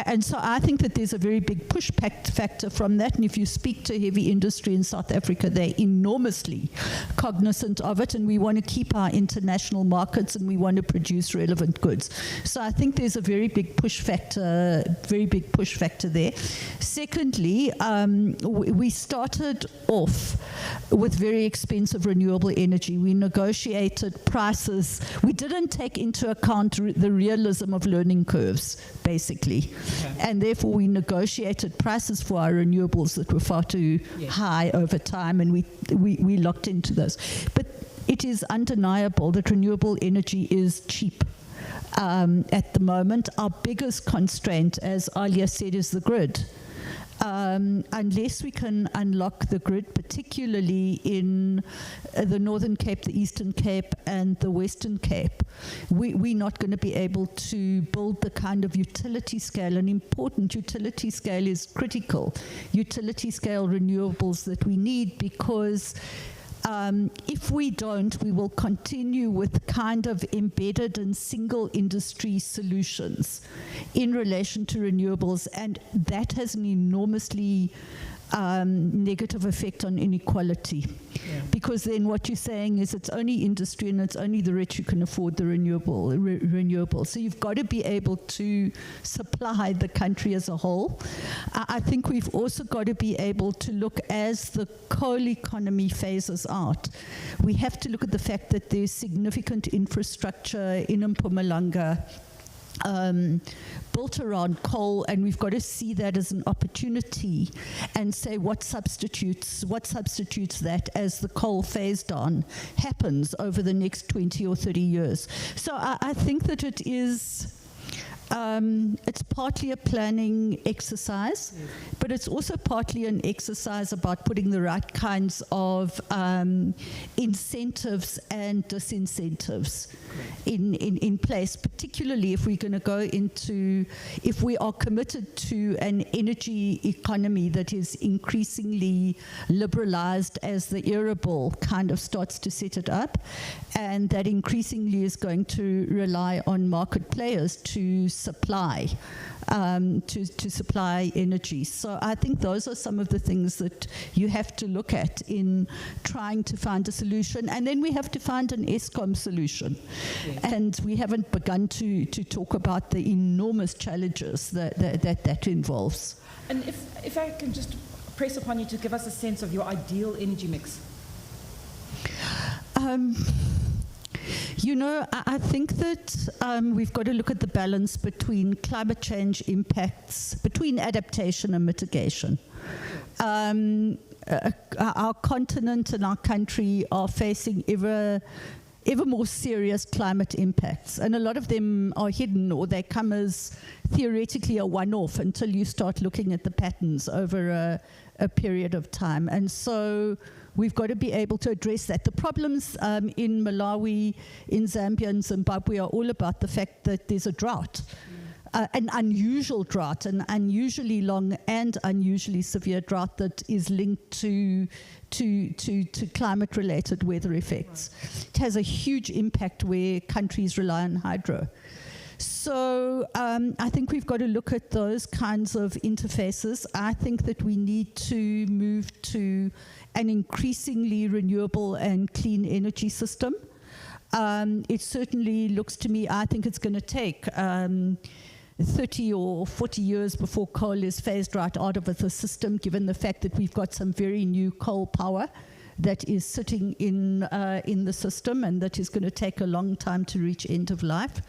And so I think that there's a very big push factor from that, and if you speak to heavy industry in South Africa, they're enormously cognizant of it, and we want to keep our international markets, and we want to produce relevant goods. So I think there's a very big push factor there. Secondly, we started off with very expensive renewable energy. We negotiated prices. We didn't take into account the realism of learning curves, basically. Okay. And therefore we negotiated prices for our renewables that were far too high over time, and we locked into those. But it is undeniable that renewable energy is cheap at the moment. Our biggest constraint, as Alia said, is the grid. Unless we can unlock the grid, particularly in the Northern Cape, the Eastern Cape, and the Western Cape, we're not going to be able to build the kind of utility scale, an important utility scale is critical, utility scale renewables that we need, because if we don't, we will continue with kind of embedded and single industry solutions in relation to renewables, and that has an enormously negative effect on inequality. Yeah. Because then what you're saying is it's only industry and it's only the rich who can afford the renewable. So you've got to be able to supply the country as a whole. I think we've also got to be able to look, as the coal economy phases out, we have to look at the fact that there's significant infrastructure in Mpumalanga built around coal, and we've got to see that as an opportunity and say what substitutes that as the coal phase down happens over the next 20 or 30 years. So I think that it is it's partly a planning exercise, but it's also partly an exercise about putting the right kinds of incentives and disincentives in place, particularly if we're going to go into, if we are committed to an energy economy that is increasingly liberalized as the era bill kind of starts to set it up, and that increasingly is going to rely on market players to supply energy. So I think those are some of the things that you have to look at in trying to find a solution. And then we have to find an ESCOM solution. Yes. And we haven't begun to talk about the enormous challenges that involves. And if I can just press upon you to give us a sense of your ideal energy mix. You know, I think that we've got to look at the balance between climate change impacts, between adaptation and mitigation. Our continent and our country are facing ever ever more serious climate impacts. And a lot of them are hidden, or they come as theoretically a one-off until you start looking at the patterns over a period of time. And so we've got to be able to address that. The problems in Malawi, in Zambia and Zimbabwe are all about the fact that there's a drought. An unusual drought, an unusually long and unusually severe drought that is linked to climate-related weather effects. Right. It has a huge impact where countries rely on hydro. So I think we've got to look at those kinds of interfaces. I think that we need to move to an increasingly renewable and clean energy system. It certainly looks to me, I think it's going to take 30 or 40 years before coal is phased right out of the system, given the fact that we've got some very new coal power that is sitting in the system, and that is going to take a long time to reach end of life.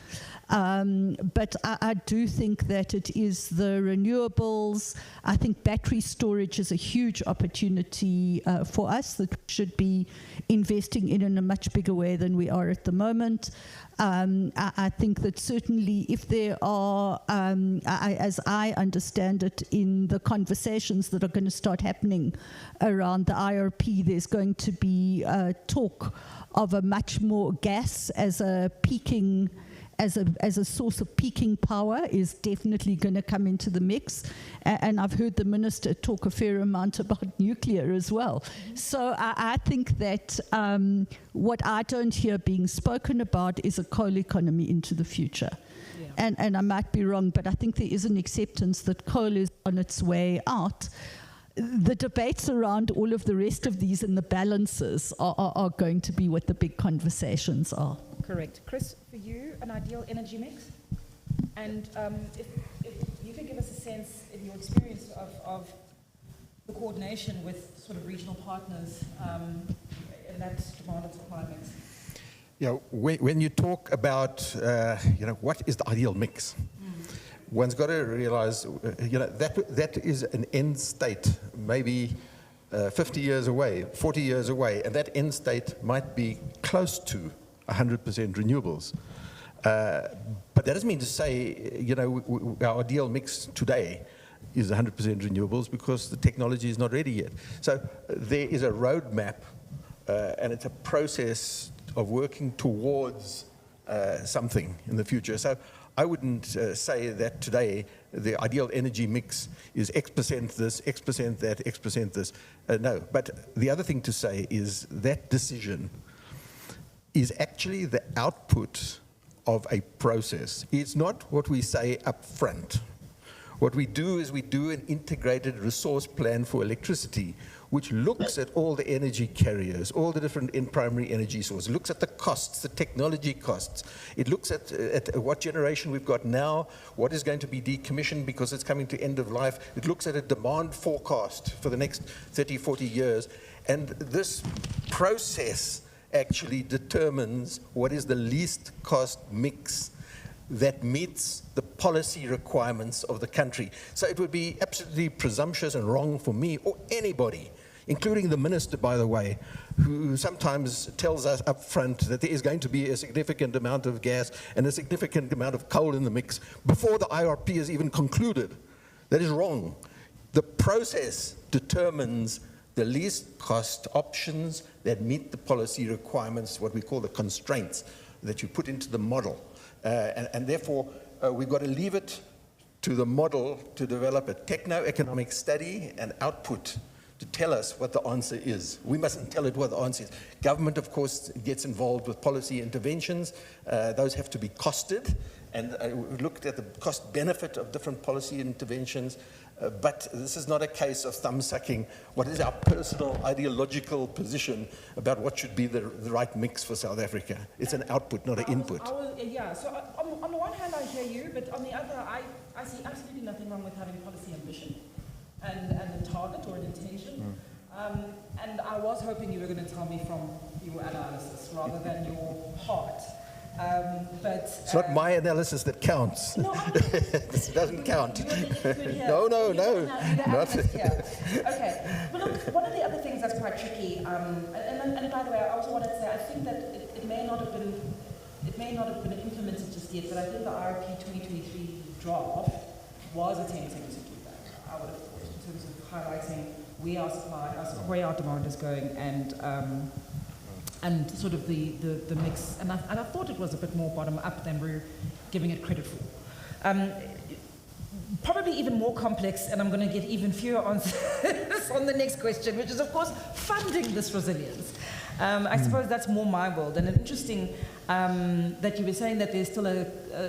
But I do think that it is the renewables. I think battery storage is a huge opportunity for us that we should be investing in a much bigger way than we are at the moment. I think that certainly if there are, as I understand it, in the conversations that are going to start happening around the IRP, there's going to be talk of a much more gas as a peaking, as a source of peaking power is definitely going to come into the mix. And I've heard the minister talk a fair amount about nuclear as well. So I think that what I don't hear being spoken about is a coal economy into the future. Yeah. And I might be wrong, but I think there is an acceptance that coal is on its way out. The debates around all of the rest of these and the balances are going to be what the big conversations are. Correct. Chris, for you, an ideal energy mix? And if you could give us a sense in your experience of the coordination with sort of regional partners in that demand and supply mix. Yeah, when you talk about, what is the ideal mix? One's got to realize, that is an end state, maybe 50 years away, 40 years away, and that end state might be close to 100% renewables. But that doesn't mean to say, our ideal mix today is 100% renewables, because the technology is not ready yet. So there is a roadmap, and it's a process of working towards something in the future. So I wouldn't say that today the ideal energy mix is X% this, X% that, X% this. No, but the other thing to say is that decision is actually the output of a process. It's not what we say up front. What we do is we do an integrated resource plan for electricity, which looks at all the energy carriers, all the different primary energy sources, looks at the costs, the technology costs. It looks at what generation we've got now, what is going to be decommissioned because it's coming to end of life. It looks at a demand forecast for the next 30, 40 years. And this process actually determines what is the least cost mix that meets the policy requirements of the country. So it would be absolutely presumptuous and wrong for me or anybody, including the minister, by the way, who sometimes tells us up front that there is going to be a significant amount of gas and a significant amount of coal in the mix before the IRP is even concluded. That is wrong. The process determines the least cost options that meet the policy requirements, what we call the constraints that you put into the model. And therefore, we've got to leave it to the model to develop a techno-economic study and output to tell us what the answer is. We mustn't tell it what the answer is. Government, of course, gets involved with policy interventions. Those have to be costed. And we looked at the cost benefit of different policy interventions. But this is not a case of thumb-sucking. What is our personal ideological position about what should be the right mix for South Africa? It's an output, not an input. So on the one hand, I hear you, but on the other, I see absolutely nothing wrong with having policy ambition and a target or an intention. And I was hoping you were going to tell me from your analysis rather than your heart. It's not my analysis that counts. No, This doesn't count. No. Not. Okay. Well, look, one of the other things that's quite tricky, and by the way, I also wanted to say, I think that it may not have been implemented just yet, but I think the RP 2023 draft was attempting to do that. I would have thought, in terms of highlighting where our supply, where our demand is going, and sort of the mix. And I thought it was a bit more bottom up than we're giving it credit for. Probably even more complex, and I'm going to get even fewer answers on the next question, which is, of course, funding this resilience. I suppose that's more my world, and interesting that you were saying that there's still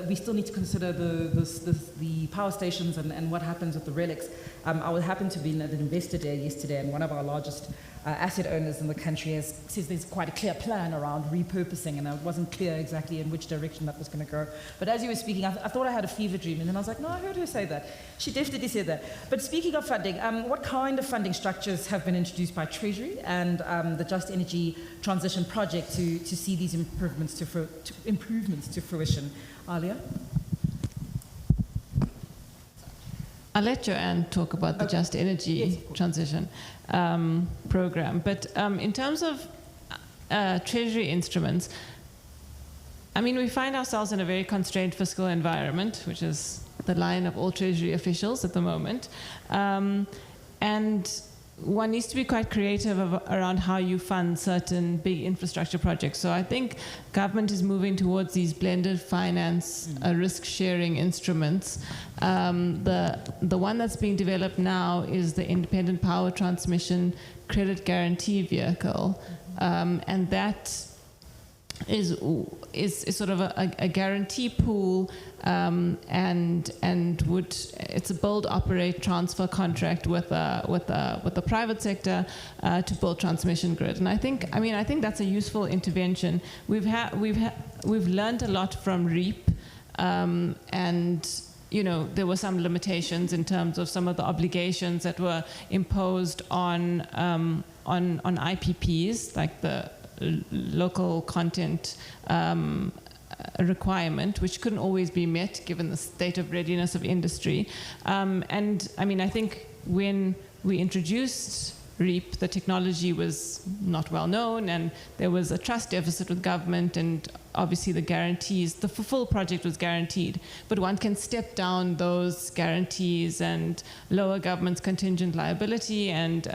we still need to consider the power stations and what happens with the relics. I happened to be at an investor day yesterday, and one of our largest asset owners in the country says there's quite a clear plan around repurposing, and it wasn't clear exactly in which direction that was going to go. But as you were speaking, I thought I had a fever dream, and then I was like, no, I heard her say that. She definitely said that. But speaking of funding, what kind of funding structures have been introduced by Treasury and the Just Energy Transition Project to see these improvements to fruition? Alia? I'll let Joanne talk about the Just Energy Transition program. But in terms of Treasury instruments, I mean, we find ourselves in a very constrained fiscal environment, which is the line of all Treasury officials at the moment. And one needs to be quite creative around how you fund certain big infrastructure projects. So I think government is moving towards these blended finance risk-sharing instruments. The one that's being developed now is the Independent Power Transmission Credit Guarantee Vehicle, and that is sort of a guarantee pool, and it's a build, operate, transfer contract with the private sector to build transmission grid. And I think that's a useful intervention. We've learned a lot from REAP, and there were some limitations in terms of some of the obligations that were imposed on IPPs, like the local content requirement, which couldn't always be met given the state of readiness of industry. And I mean, I think when we introduced REAP, the technology was not well known, and there was a trust deficit with government, and obviously the guarantees, the full project was guaranteed, but one can step down those guarantees and lower government's contingent liability and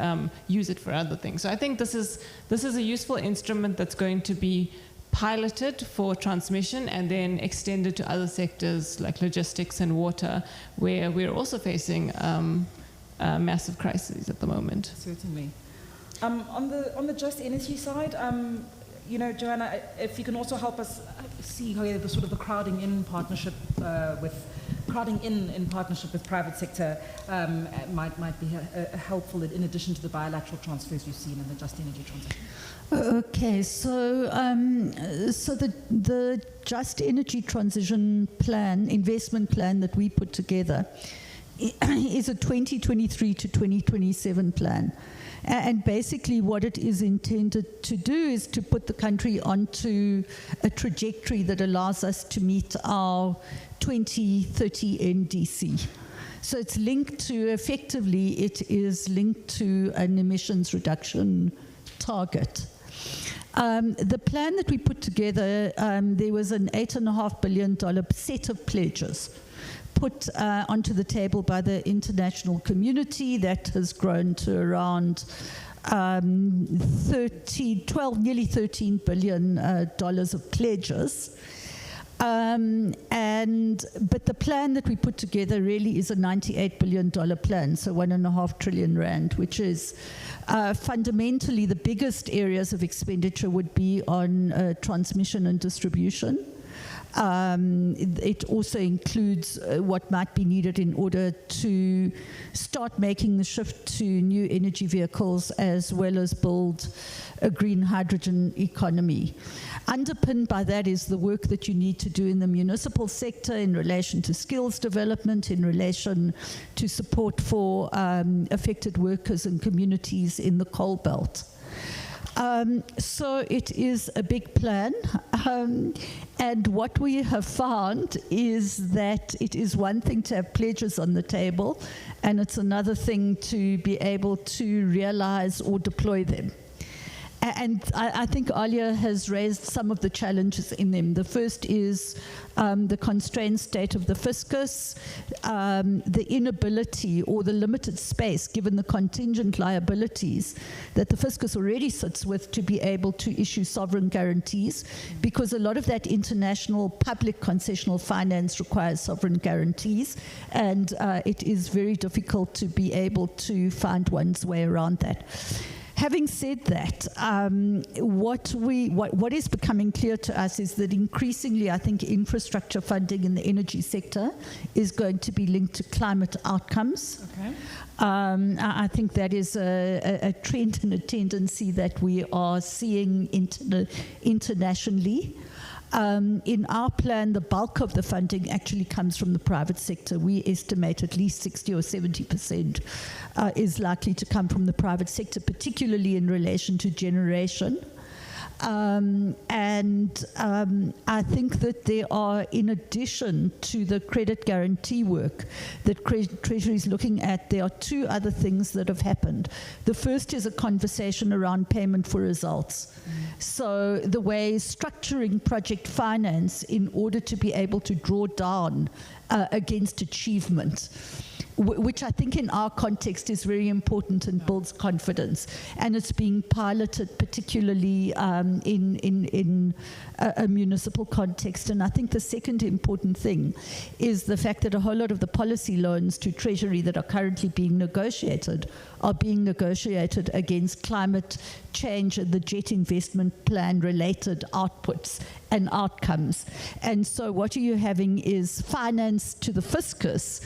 use it for other things. So I think this is a useful instrument that's going to be piloted for transmission and then extended to other sectors like logistics and water, where we're also facing massive crises at the moment. Certainly. On the Just Energy side, Joanna, if you can also help us see how the sort of the crowding in partnership with private sector might be helpful in addition to the bilateral transfers we've seen in the Just Energy Transition. Okay, so the Just Energy Transition plan, investment plan that we put together, is a 2023 to 2027 plan. And basically what it is intended to do is to put the country onto a trajectory that allows us to meet our 2030 NDC. So it's linked to, effectively, it is linked to an emissions reduction target. The plan that we put together, there was an $8.5 billion set of pledges put onto the table by the international community that has grown to around nearly $13 billion of pledges. But the plan that we put together really is a $98 billion plan, so 1.5 trillion rand, which is fundamentally the biggest areas of expenditure would be on transmission and distribution. It also includes what might be needed in order to start making the shift to new energy vehicles, as well as build a green hydrogen economy. Underpinned by that is the work that you need to do in the municipal sector in relation to skills development, in relation to support for affected workers and communities in the coal belt. So it is a big plan, and what we have found is that it is one thing to have pledges on the table, and it's another thing to be able to realize or deploy them. And I think Alia has raised some of the challenges in them. The first is the constrained state of the fiscus, the inability or the limited space, given the contingent liabilities that the fiscus already sits with, to be able to issue sovereign guarantees, because a lot of that international public concessional finance requires sovereign guarantees, and it is very difficult to be able to find one's way around that. Having said that, what is becoming clear to us is that increasingly, I think, infrastructure funding in the energy sector is going to be linked to climate outcomes. Okay. I think that is a trend and a tendency that we are seeing internationally. In our plan, the bulk of the funding actually comes from the private sector. We estimate at least 60 or 70% is likely to come from the private sector, particularly in relation to generation. I think that there are, in addition to the credit guarantee work that Treasury is looking at, there are two other things that have happened. The first is a conversation around payment for results. So the way structuring project finance in order to be able to draw down against achievement, which I think in our context is very important and builds confidence. And it's being piloted particularly in a municipal context. And I think the second important thing is the fact that a whole lot of the policy loans to Treasury that are currently being negotiated are being negotiated against climate change and the jet investment plan related outputs and outcomes. And so what you're having is finance to the fiscus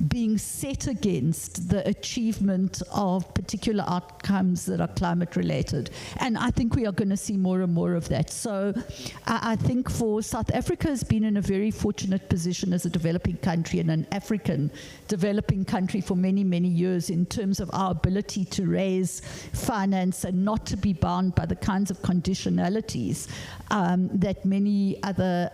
being set against the achievement of particular outcomes that are climate related. And I think we are going to see more and more of that. So I think for South Africa has been in a very fortunate position as a developing country and an African developing country for many, many years in terms of our ability to raise finance and not to be bound by the kinds of conditionalities that many other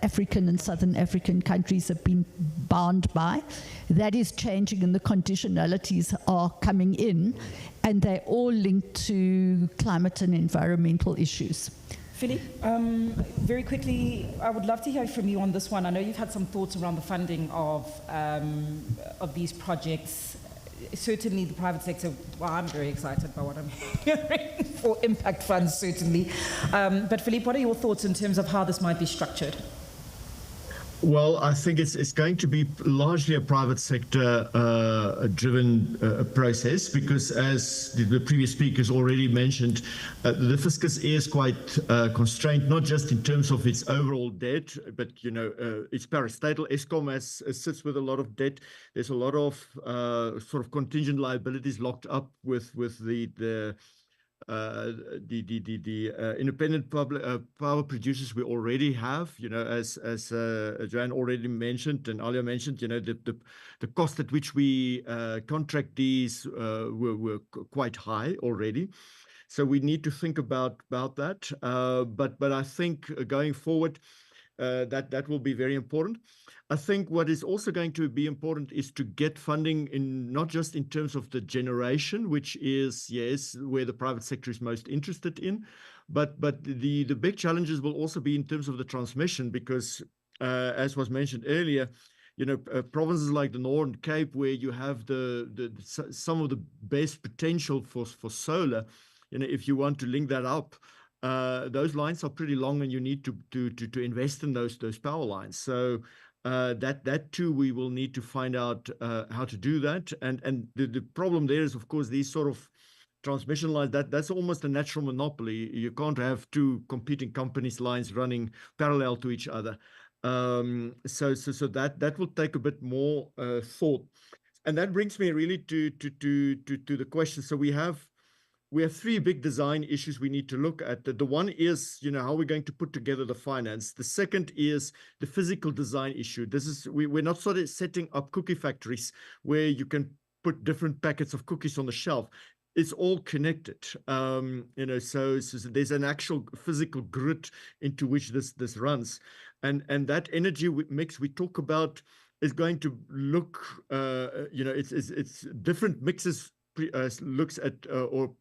African and Southern African countries have been bound by. That is changing, and the conditionalities are coming in, and they're all linked to climate and environmental issues. Philippe, very quickly, I would love to hear from you on this one. I know you've had some thoughts around the funding of these projects. Certainly the private sector, well, I'm very excited by what I'm hearing for impact funds, certainly. But Philippe, what are your thoughts in terms of how this might be structured? Well, I think it's going to be largely a private sector driven process, because as the previous speakers already mentioned, the fiscus is quite constrained, not just in terms of its overall debt, but its parastatal. Eskom sits with a lot of debt. There's a lot of sort of contingent liabilities locked up with the independent power producers we already have, as Joanne already mentioned and Alia mentioned, the cost at which we contract these were quite high already. So we need to think about that. But I think going forward, that will be very important. I think what is also going to be important is to get funding in not just in terms of the generation, which is, yes, where the private sector is most interested in, but the big challenges will also be in terms of the transmission, because as was mentioned earlier, provinces like the Northern Cape, where you have some of the best potential for solar, if you want to link that up, those lines are pretty long, and you need to invest in those power lines. So that too, we will need to find out how to do that. And the problem there is, of course, these sort of transmission lines, that's almost a natural monopoly. You can't have two competing companies' lines running parallel to each other. So that will take a bit more thought. And that brings me really to the question. So we have three big design issues we need to look at. The one is, how we're going to put together the finance. The second is the physical design issue. We're not sort of setting up cookie factories where you can put different packets of cookies on the shelf. it's all connected. So there's an actual physical grid into which this runs, and that energy mix we talk about is going to look, it's different mixes looks at or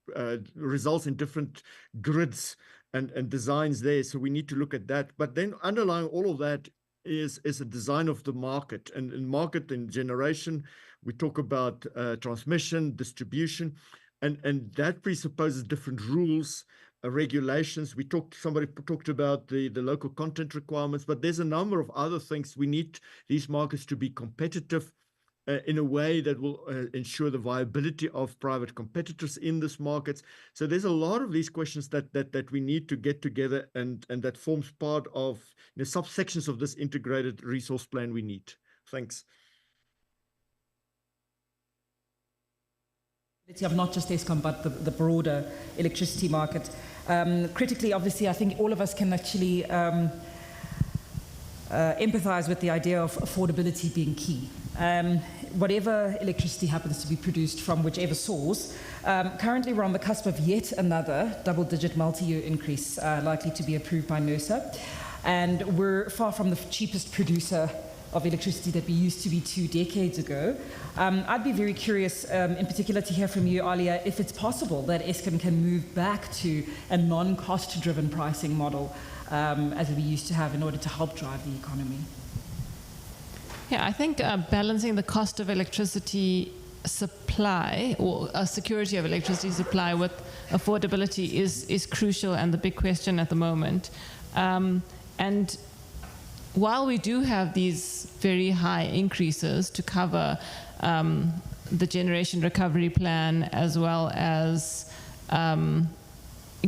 results in different grids and designs there. So we need to look at that. But then underlying all of that is a design of the market, and in market and generation, we talk about transmission, distribution, and that presupposes different rules, regulations. Somebody talked about the local content requirements, but there's a number of other things. We need these markets to be competitive in a way that will ensure the viability of private competitors in these markets. So there's a lot of these questions that we need to get together, and that forms part of the subsections of this integrated resource plan we need. Thanks. Of not just Eskom, but the broader electricity market. Critically, obviously, I think all of us can actually empathize with the idea of affordability being key. Whatever electricity happens to be produced from whichever source, currently we're on the cusp of yet another double-digit multi-year increase likely to be approved by NERSA. And we're far from the cheapest producer of electricity that we used to be 2 decades ago. I'd be very curious, in particular, to hear from you, Alia, if it's possible that Eskom can move back to a non-cost-driven pricing model as we used to have in order to help drive the economy. Yeah, I think balancing the cost of electricity supply or security of electricity supply with affordability is crucial and the big question at the moment. And while we do have these very high increases to cover the generation recovery plan as well as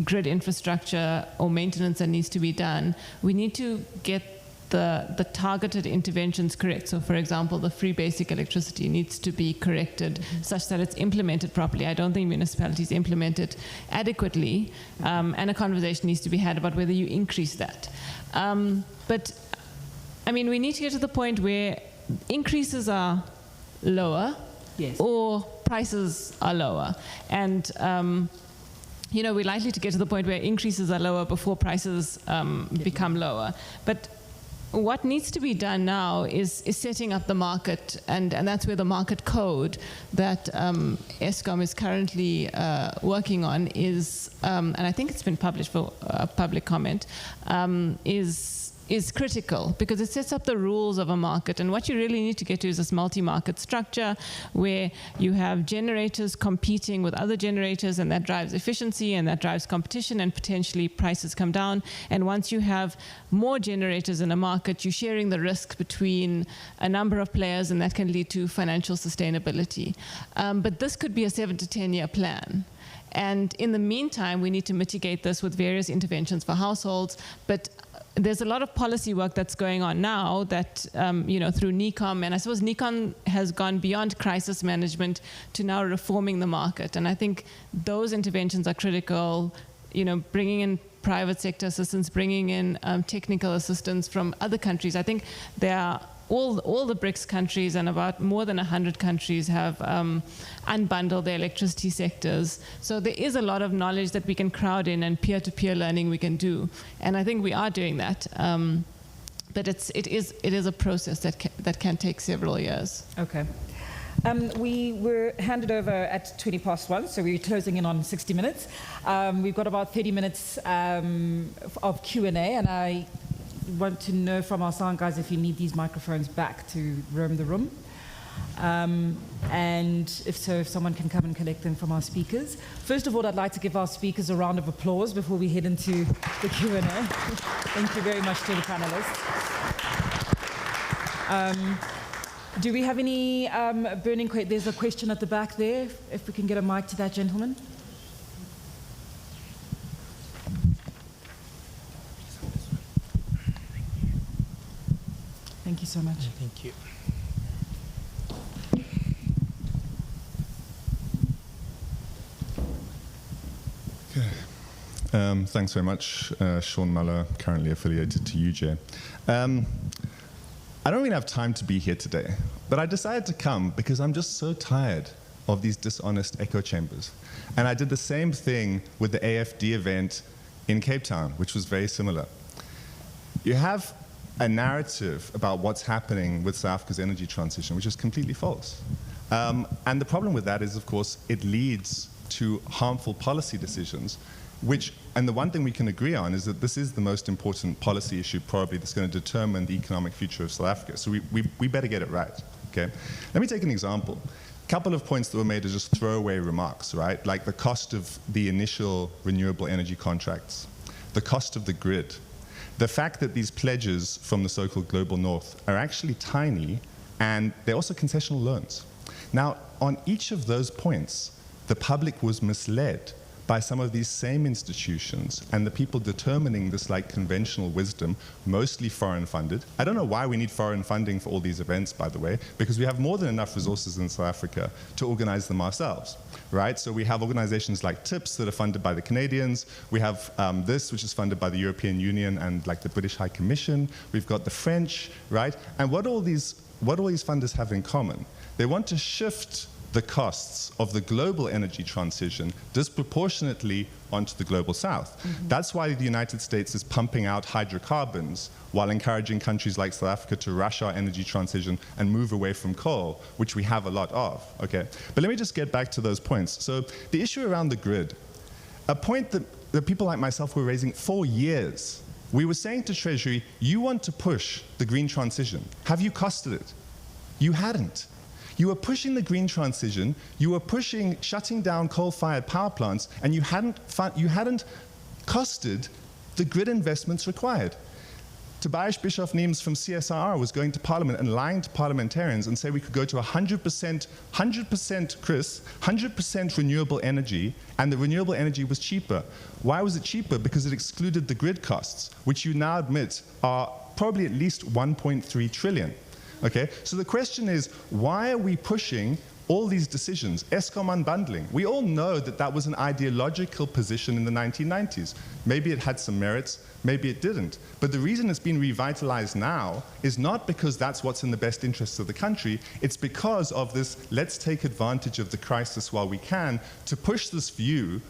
grid infrastructure or maintenance that needs to be done, we need to get the targeted interventions correct. So, for example, the free basic electricity needs to be corrected such that it's implemented properly. I don't think municipalities implement it adequately, and a conversation needs to be had about whether you increase that. But I mean, we need to get to the point where increases are lower, yes, or prices are lower. And, we're likely to get to the point where increases are lower before prices become lower. But what needs to be done now is setting up the market, and that's where the market code that Eskom is currently working on is, and I think it's been published for public comment, is critical because it sets up the rules of a market. And what you really need to get to is this multi-market structure where you have generators competing with other generators, and that drives efficiency and that drives competition, and potentially prices come down. And once you have more generators in a market, you're sharing the risk between a number of players, and that can lead to financial sustainability. But this could be a 7 to 10 year plan. And in the meantime, we need to mitigate this with various interventions for households. But there's a lot of policy work that's going on now that, through NECOM, and I suppose NECOM has gone beyond crisis management to now reforming the market. And I think those interventions are critical, bringing in private sector assistance, bringing in technical assistance from other countries. I think there are all the BRICS countries and about more than 100 countries have unbundled their electricity sectors. So there is a lot of knowledge that we can crowd in and peer-to-peer learning we can do. And I think we are doing that. But it is a process that can take several years. Okay. We were handed over at 1:20, so we're closing in on 60 minutes. We've got about 30 minutes of Q&A, and I want to know from our sound guys if you need these microphones back to roam the room. And if so, if someone can come and collect them from our speakers. First of all, I'd like to give our speakers a round of applause before we head into the Q&A. Thank you very much to the panelists. Do we have any burning questions? There's a question at the back there, if we can get a mic to that gentleman. Thank you so much. Thank you. Okay. Thanks very much, Sean Muller, currently affiliated to UJ. I don't really have time to be here today, but I decided to come because I'm just so tired of these dishonest echo chambers. And I did the same thing with the AFD event in Cape Town, which was very similar. You have a narrative about what's happening with South Africa's energy transition, which is completely false. And the problem with that is, of course, it leads to harmful policy decisions, and the one thing we can agree on is that this is the most important policy issue probably that's going to determine the economic future of South Africa. So we better get it right, okay? Let me take an example. A couple of points that were made are just throwaway remarks, right? Like the cost of the initial renewable energy contracts, the cost of the grid, the fact that these pledges from the so-called global north are actually tiny, and they're also concessional loans. Now, on each of those points, the public was misled by some of these same institutions and the people determining this like conventional wisdom, mostly foreign funded. I don't know why we need foreign funding for all these events, by the way, because we have more than enough resources in South Africa to organize them ourselves, right? So we have organizations like TIPS that are funded by the Canadians. We have this, which is funded by the European Union and like the British High Commission. We've got the French, right? And what all these funders have in common, they want to shift the costs of the global energy transition disproportionately onto the global south. Mm-hmm. That's why the United States is pumping out hydrocarbons while encouraging countries like South Africa to rush our energy transition and move away from coal, which we have a lot of, okay? But let me just get back to those points. So the issue around the grid, a point that people like myself were raising for years. We were saying to Treasury, you want to push the green transition. Have you costed it? You hadn't. You were pushing the green transition, you were pushing shutting down coal-fired power plants, and you hadn't costed the grid investments required. Tobias Bischoff-Niems from CSIR was going to Parliament and lying to parliamentarians and say we could go to 100%, Chris, 100% renewable energy, and the renewable energy was cheaper. Why was it cheaper? Because it excluded the grid costs, which you now admit are probably at least 1.3 trillion. Okay, so the question is, why are we pushing all these decisions? Eskom unbundling. We all know that that was an ideological position in the 1990s. Maybe it had some merits, maybe it didn't. But the reason it's been revitalized now is not because that's what's in the best interests of the country, it's because of this, let's take advantage of the crisis while we can to push this view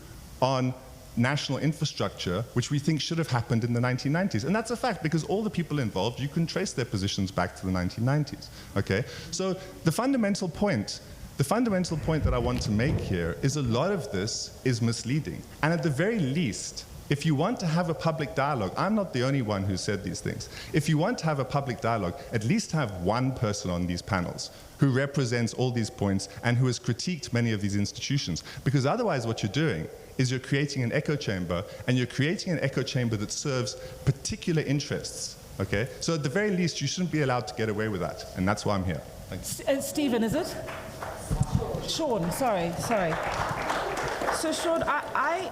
on national infrastructure, which we think should have happened in the 1990s. And that's a fact, because all the people involved, you can trace their positions back to the 1990s, okay? So the fundamental point that I want to make here is a lot of this is misleading. And at the very least, if you want to have a public dialogue, I'm not the only one who said these things. If you want to have a public dialogue, at least have one person on these panels who represents all these points and who has critiqued many of these institutions. Because otherwise what you're doing is you're creating an echo chamber, and you're creating an echo chamber that serves particular interests, okay? So at the very least, you shouldn't be allowed to get away with that, and that's why I'm here. Thanks. Stephen, is it? Sean, sorry. So Sean, I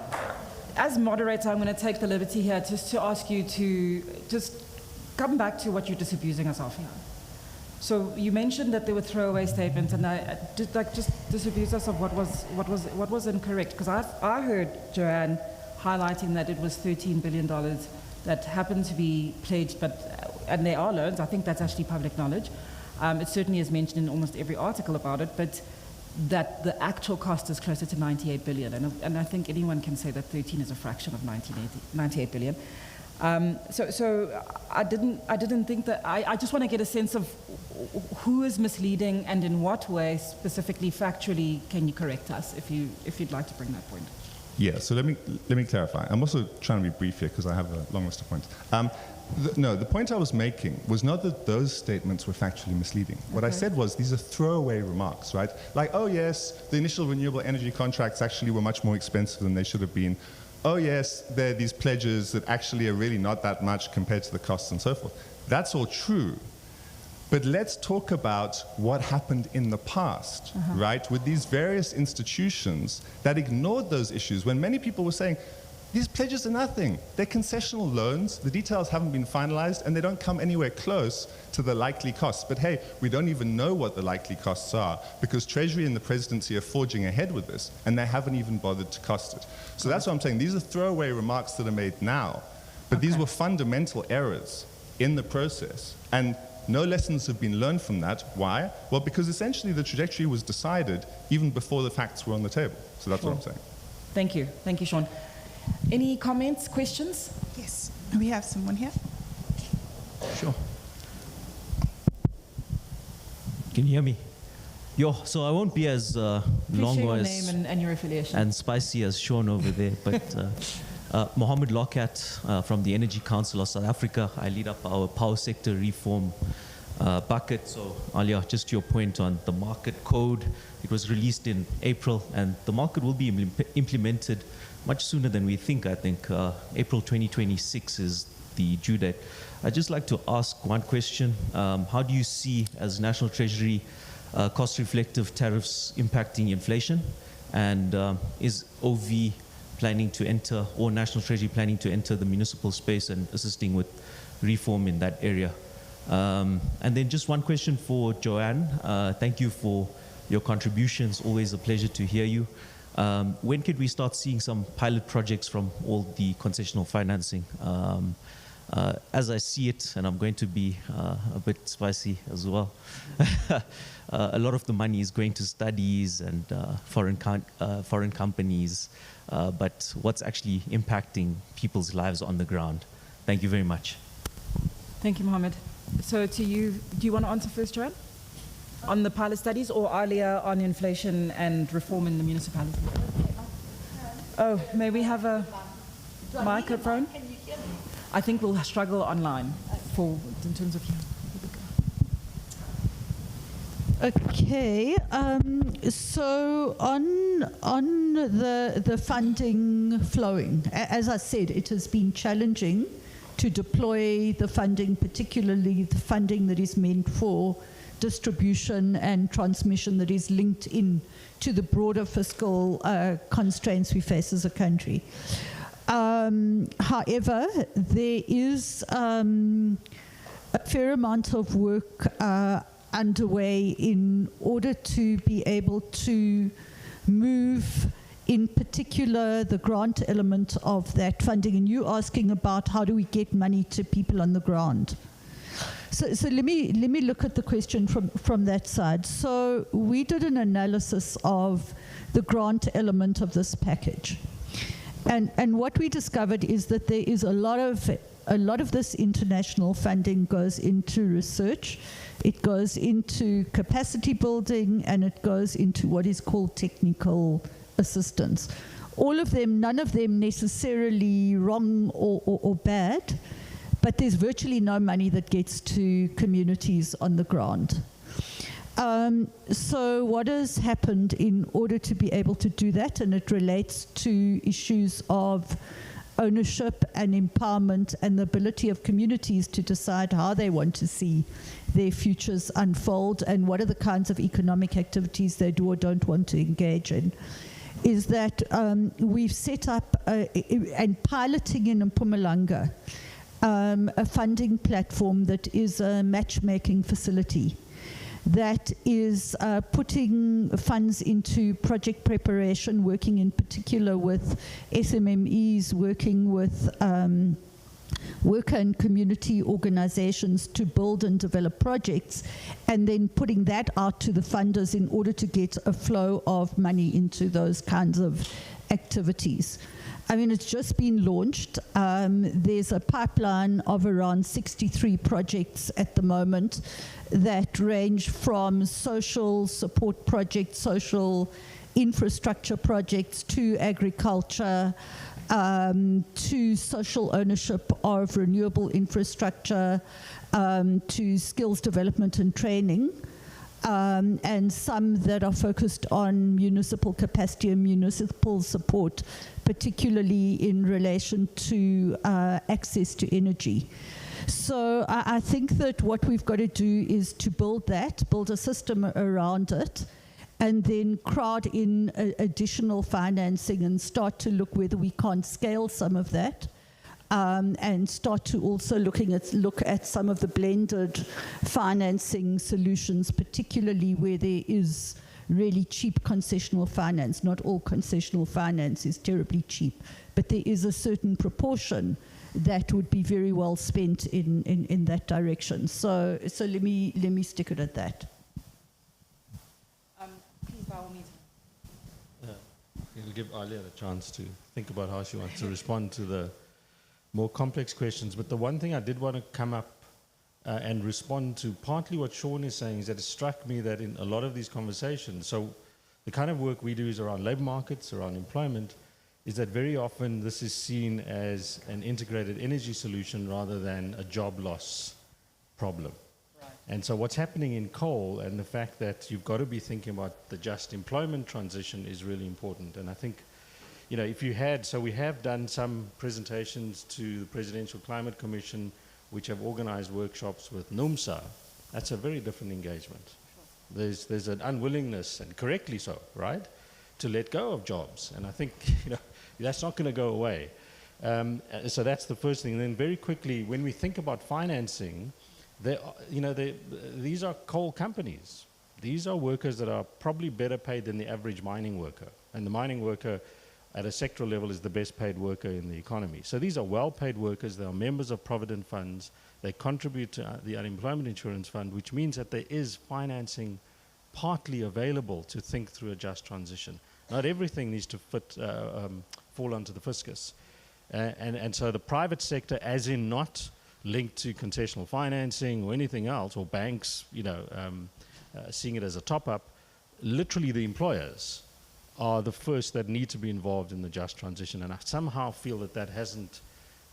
as moderator, I'm going to take the liberty here just to ask you to just come back to what you're disabusing us of here. So you mentioned that there were throwaway statements, and I just disabuse us of what was incorrect, because I heard Joanne highlighting that it was $13 billion that happened to be pledged, and there are loans. I think that's actually public knowledge. It certainly is mentioned in almost every article about it, but that the actual cost is closer to 98 billion, and I think anyone can say that 13 is a fraction of 98 billion. So I didn't think that. I just want to get a sense of who is misleading, and in what way specifically, factually, can you correct us if you'd like to bring that point? Yeah. So let me clarify. I'm also trying to be brief here because I have a long list of points. The point I was making was not that those statements were factually misleading. What I said was these are throwaway remarks, right? Like, oh yes, the initial renewable energy contracts actually were much more expensive than they should have been. Oh yes, there are these pledges that actually are really not that much compared to the costs and so forth. That's all true. But let's talk about what happened in the past, right? With these various institutions that ignored those issues when many people were saying, these pledges are nothing. They're concessional loans. The details haven't been finalized, and they don't come anywhere close to the likely costs. But hey, we don't even know what the likely costs are, because Treasury and the presidency are forging ahead with this, and they haven't even bothered to cost it. So that's what I'm saying. These are throwaway remarks that are made now, but these were fundamental errors in the process. And no lessons have been learned from that. Why? Well, because essentially the trajectory was decided even before the facts were on the table. So that's what I'm saying. Thank you. Thank you, Sean. Any comments, questions? Yes, we have someone here. Sure. Can you hear me? So I won't be as long Share or your as name and your affiliation. and spicy as Sean over there, but Mohammed Lokat from the Energy Council of South Africa. I lead up our power sector reform bucket. So Alia, just to your point on the market code, it was released in April, and the market will be implemented much sooner than we think. I think April 2026 is the due date. I'd just like to ask one question. How do you see, as National Treasury, cost-reflective tariffs impacting inflation? And is OV planning to enter, or National Treasury planning to enter the municipal space and assisting with reform in that area? And then just one question for Joanne. Thank you for your contributions. Always a pleasure to hear you. When could we start seeing some pilot projects from all the concessional financing? As I see it, and I'm going to be a bit spicy as well, a lot of the money is going to studies and foreign companies, but what's actually impacting people's lives on the ground? Thank you very much. Thank you, Mohammed. So to you, do you want to answer first, Joanne? On the pilot studies, or Alia on inflation and reform in the municipality? Oh, may we have a microphone? I think we'll struggle online in terms of you. Okay, so on the funding flowing, as I said, it has been challenging to deploy the funding, particularly the funding that is meant for distribution and transmission that is linked in to the broader fiscal constraints we face as a country. However, there is a fair amount of work underway in order to be able to move, in particular, the grant element of that funding. And you asking about how do we get money to people on the ground. So let me look at the question from that side. So we did an analysis of the grant element of this package. And what we discovered is that there is a lot of this international funding goes into research, it goes into capacity building, and it goes into what is called technical assistance. All of them, none of them necessarily wrong or bad, but there's virtually no money that gets to communities on the ground. So what has happened in order to be able to do that, and it relates to issues of ownership and empowerment and the ability of communities to decide how they want to see their futures unfold and what are the kinds of economic activities they do or don't want to engage in, is that we've set up and piloting in Mpumalanga a funding platform that is a matchmaking facility that is putting funds into project preparation, working in particular with SMMEs, working with worker and community organizations to build and develop projects, and then putting that out to the funders in order to get a flow of money into those kinds of activities. I mean, it's just been launched. There's a pipeline of around 63 projects at the moment that range from social support projects, social infrastructure projects, to agriculture, to social ownership of renewable infrastructure, to skills development and training, and some that are focused on municipal capacity and municipal support, particularly in relation to access to energy. So I think that what we've got to do is to build a system around it, and then crowd in additional financing and start to look whether we can't scale some of that, and start to also look at some of the blended financing solutions, particularly where there is really cheap concessional finance. Not all concessional finance is terribly cheap, but there is a certain proportion that would be very well spent in that direction. So let me stick it at that. Please, by all means. We'll give Alia the chance to think about how she wants to respond to the more complex questions. But the one thing I did want to come up and respond to, partly what Sean is saying, is that it struck me that in a lot of these conversations, so the kind of work we do is around labor markets, around employment, is that very often this is seen as an integrated energy solution rather than a job loss problem. Right. And so what's happening in coal, and the fact that you've got to be thinking about the just employment transition, is really important. And I think, you know, if you had, so we have done some presentations to the Presidential Climate Commission, which have organized workshops with NUMSA. That's a very different engagement. Sure. There's an unwillingness, and correctly so, right, to let go of jobs. And I think, you know, that's not going to go away. So that's the first thing. And then very quickly, when we think about financing, these are coal companies. These are workers that are probably better paid than the average mining worker. And the mining worker at a sectoral level is the best paid worker in the economy. So these are well-paid workers. They are members of provident funds. They contribute to the unemployment insurance fund, which means that there is financing partly available to think through a just transition. Not everything needs to fall onto the fiscus. And so the private sector, as in not linked to concessional financing or anything else, or banks, seeing it as a top-up, literally the employers are the first that need to be involved in the just transition. And I somehow feel that hasn't,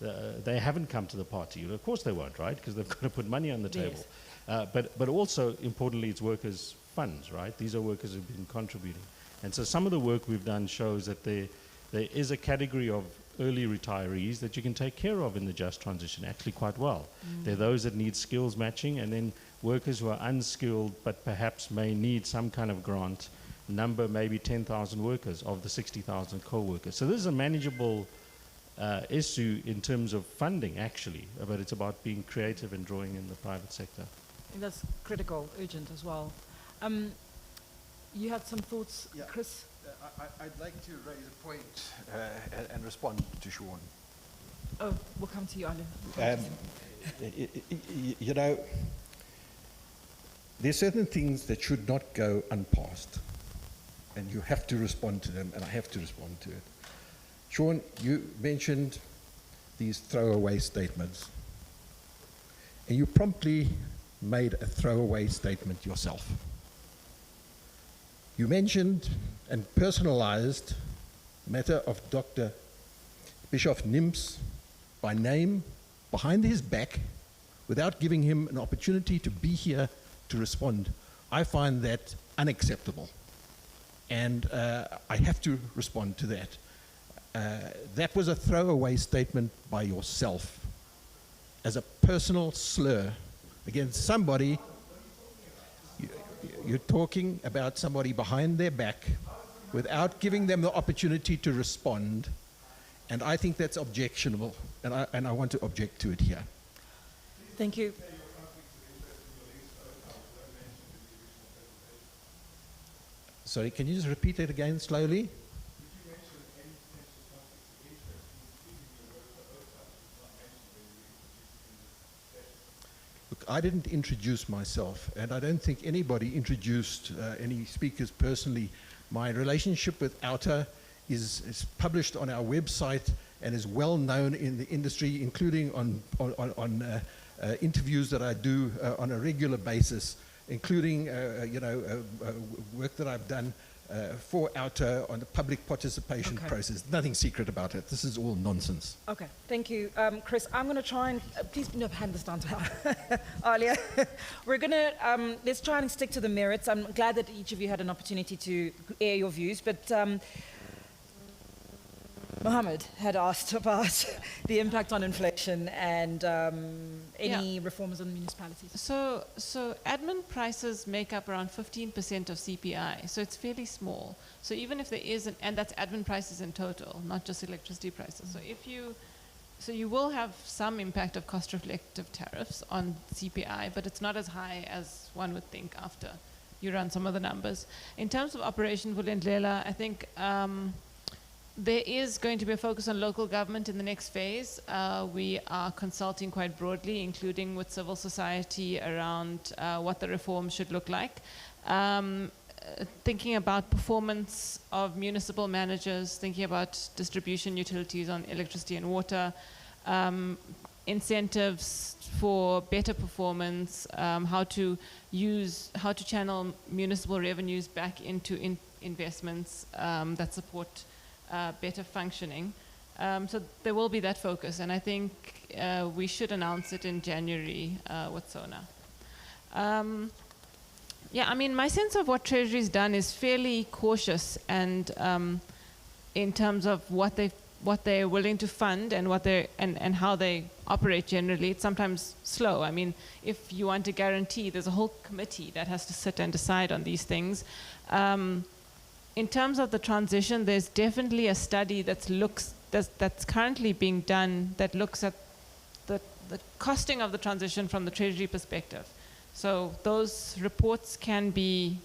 they haven't come to the party. Of course they won't, right? Because they've got to put money on the table. Yes. But also, importantly, it's workers' funds, right? These are workers who've been contributing. And so some of the work we've done shows that there is a category of early retirees that you can take care of in the just transition actually quite well. There are those that need skills matching, and then workers who are unskilled but perhaps may need some kind of grant, number maybe 10,000 workers of the 60,000 co-workers. So this is a manageable issue in terms of funding actually, but it's about being creative and drawing in the private sector. And that's critical, urgent as well. You had some thoughts, yeah. Chris? I'd like to raise a point and respond to Sean. Oh, we'll come to you, Alan. You know, there are certain things that should not go unpassed, and you have to respond to them, and I have to respond to it. Sean, you mentioned these throwaway statements, and you promptly made a throwaway statement yourself. You mentioned and personalized the matter of Dr. Bischoff Nimps by name behind his back without giving him an opportunity to be here to respond. I find that unacceptable. And I have to respond to that. That was a throwaway statement by yourself as a personal slur against somebody. You're talking about somebody behind their back without giving them the opportunity to respond, and I think that's objectionable, and I want to object to it here. Thank you. Sorry, can you just repeat it again slowly? Look, I didn't introduce myself, and I don't think anybody introduced any speakers personally. My relationship with Outer is published on our website and is well known in the industry, including on interviews that I do on a regular basis, including work that I've done for Outer on the public participation process. Nothing secret about it. This is all nonsense. Okay, thank you. Chris, I'm going to try and, please hand this down to Alia. We're going to, let's try and stick to the merits. I'm glad that each of you had an opportunity to air your views, but Mohammed had asked about the impact on inflation and any reforms on municipalities. So admin prices make up around 15% of CPI, so it's fairly small. So even if there is, and that's admin prices in total, not just electricity prices. So you will have some impact of cost-reflective tariffs on CPI, but it's not as high as one would think after you run some of the numbus. In terms of Operation Vulindlela, I think There is going to be a focus on local government in the next phase. We are consulting quite broadly, including with civil society, around what the reform should look like. Thinking about performance of municipal managers, thinking about distribution utilities on electricity and water, incentives for better performance, how to channel municipal revenues back into investments that support better functioning. So there will be that focus, and I think we should announce it in January with SONA. Yeah, I mean, my sense of what Treasury's done is fairly cautious, and in terms of what they're willing to fund and and how they operate generally. It's sometimes slow. I mean, if you want a guarantee, there's a whole committee that has to sit and decide on these things. In terms of the transition, there's definitely a study that's currently being done that looks at the costing of the transition from the Treasury perspective. So those reports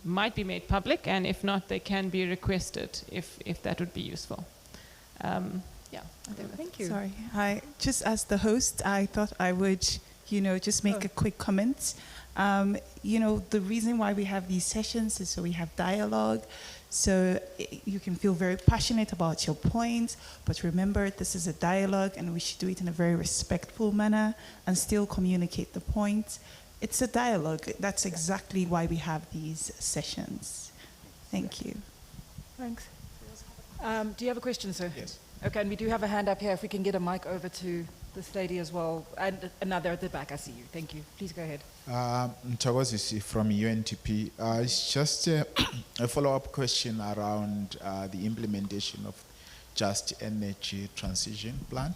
might be made public, and if not, they can be requested if that would be usable. Yeah. Thank you. Sorry, just as the host, I thought I would, just make a quick comment. The reason why we have these sessions is so we have dialogue, so you can feel very passionate about your points, but remember, this is a dialogue and we should do it in a very respectful manner and still communicate the points. It's a dialogue. That's exactly why we have these sessions. Thank you. Thanks. Do you have a question, sir? Yes. Okay, and we do have a hand up here. If we can get a mic over to this lady as well. And another at the back, I see you. Thank you. Please go ahead. Mthokozisi from UNTP. It's just a follow-up question around the implementation of Just Energy Transition Plan.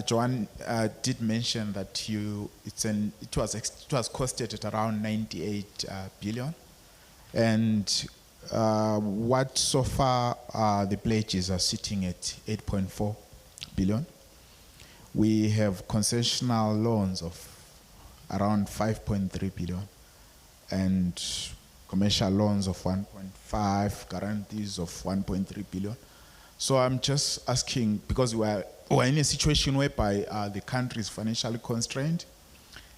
Joanne did mention that it was costed at around 98 billion, and what so far the pledges are sitting at 8.4 billion. We have concessional loans of around 5.3 billion and commercial loans of 1.5, guarantees of 1.3 billion. So I'm just asking, because we're in a situation whereby the country is financially constrained,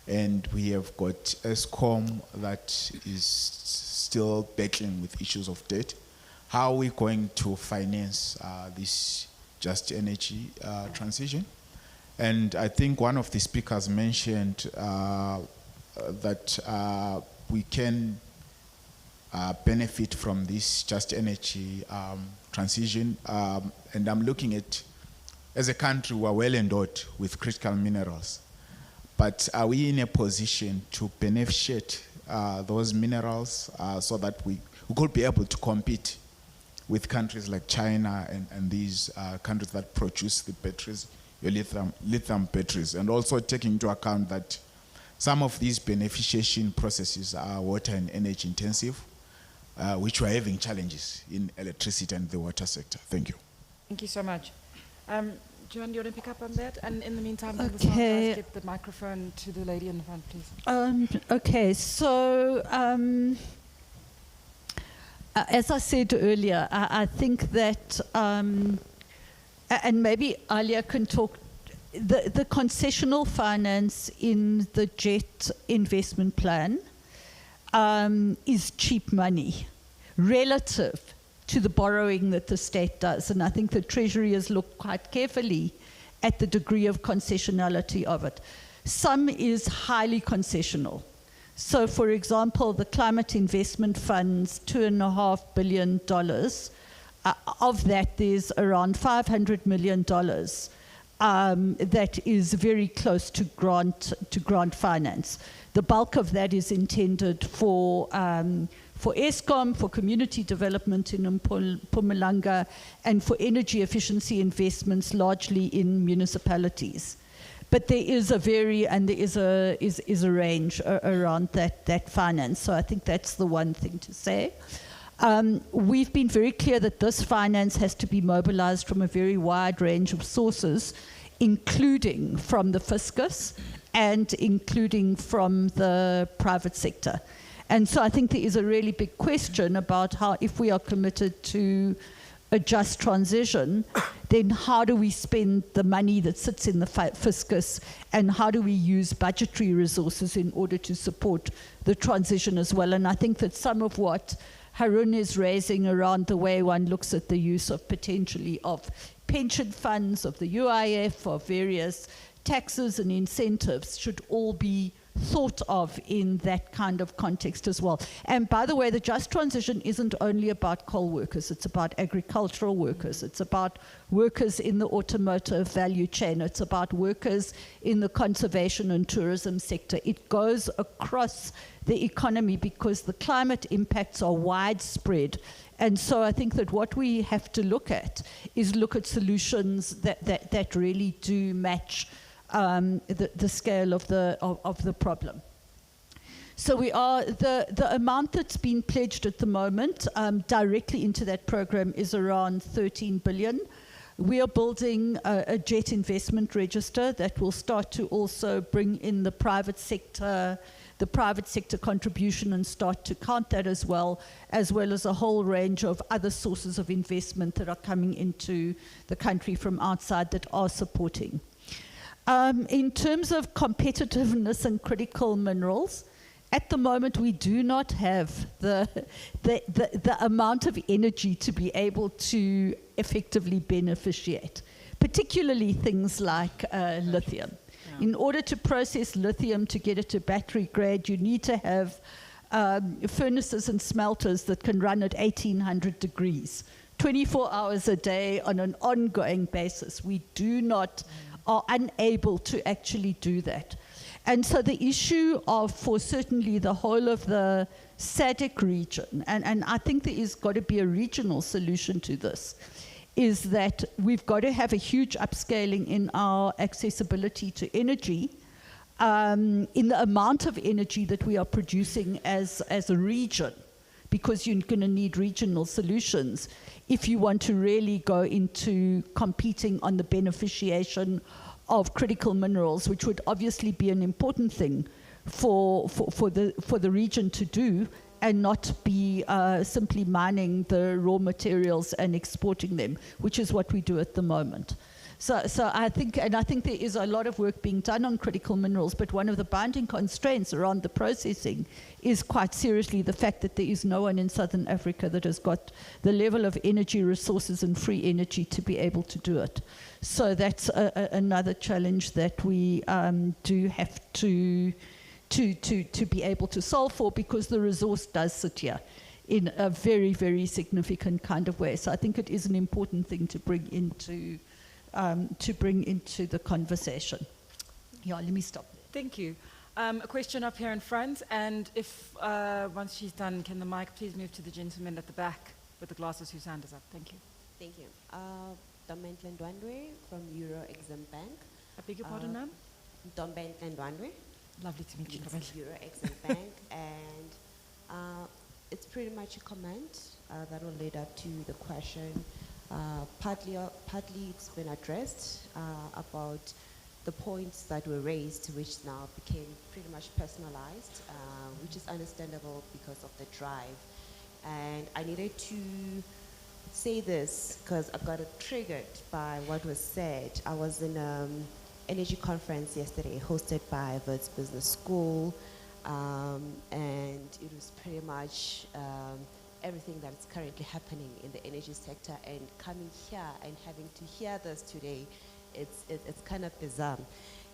and we have got ESCOM that is still battling with issues of debt. How are we going to finance this Just Energy transition? And I think one of the speakers mentioned that we can benefit from this Just Energy transition. And I'm looking at, as a country, we're well endowed with critical minerals. But are we in a position to beneficiate those minerals so that we could be able to compete with countries like China and these countries that produce the batteries, your lithium batteries, and also taking into account that some of these beneficiation processes are water and energy intensive, which we're having challenges in electricity and the water sector. Thank you. Thank you so much. Joanne, do you want to pick up on that? And in the meantime, okay. Get the microphone to the lady in the front, please. Okay, so as I said earlier, I think that, and maybe Alia can talk, the concessional finance in the JET investment plan is cheap money relative to the borrowing that the state does. And I think the Treasury has looked quite carefully at the degree of concessionality of it. Some is highly concessional. So, for example, the Climate Investment Fund's $2.5 billion, of that there's around $500 million that is very close to grant finance. The bulk of that is intended for ESCOM, for community development in Mpumalanga, and for energy efficiency investments largely in municipalities. But there is a range around that finance. So I think that's the one thing to say. We've been very clear that this finance has to be mobilized from a very wide range of sources, including from the fiscus and including from the private sector. And so I think there is a really big question about how, if we are committed to a just transition, then how do we spend the money that sits in the fiscus, and how do we use budgetary resources in order to support the transition as well? And I think that some of what Harun is raising around the way one looks at the use of potentially of pension funds, of the UIF, of various taxes and incentives should all be thought of in that kind of context as well. And by the way, the just transition isn't only about coal workers, it's about agricultural workers, it's about workers in the automotive value chain, it's about workers in the conservation and tourism sector. It goes across the economy because the climate impacts are widespread. And so I think that what we have to look at is look at solutions that really do match the scale of the problem. So we are, the amount that's been pledged at the moment directly into that program is around 13 billion. We are building a jet investment register that will start to also bring in the private sector contribution and start to count that as well as a whole range of other sources of investment that are coming into the country from outside that are supporting. In terms of competitiveness and critical minerals, at the moment we do not have the amount of energy to be able to effectively beneficiate, particularly things like lithium. Yeah. In order to process lithium to get it to battery grade, you need to have furnaces and smelters that can run at 1800 degrees, 24 hours a day on an ongoing basis. We do not are unable to actually do that. And so the issue of, for certainly the whole of the SADC region, and I think there is got to be a regional solution to this, is that we've got to have a huge upscaling in our accessibility to energy, in the amount of energy that we are producing as a region, because you're going to need regional solutions if you want to really go into competing on the beneficiation of critical minerals, which would obviously be an important thing for the region to do, and not be simply mining the raw materials and exporting them, which is what we do at the moment. So I think there is a lot of work being done on critical minerals, but one of the binding constraints around the processing is quite seriously the fact that there is no one in Southern Africa that has got the level of energy resources and free energy to be able to do it. So that's another challenge that we do have to be able to solve for, because the resource does sit here in a very, very significant kind of way. So I think it is an important thing to bring into the conversation. Yeah, let me stop there. Thank you. A question up here in front, and if once she's done, can the mic please move to the gentleman at the back with the glasses whose hand is up? Thank you. Thank you. Domben Ndwandwe from Euro Exim Bank. I beg your pardon, ma'am? Domben Ndwandwe. Lovely to meet you, Domben. Euro Exim Bank, and it's pretty much a comment that will lead up to the question. Partly it's been addressed about the points that were raised, which now became pretty much personalized, which is understandable because of the drive. And I needed to say this because I got triggered by what was said. I was in an energy conference yesterday hosted by Wits Business School, and it was pretty much everything that's currently happening in the energy sector, and coming here and having to hear this today, it's kind of bizarre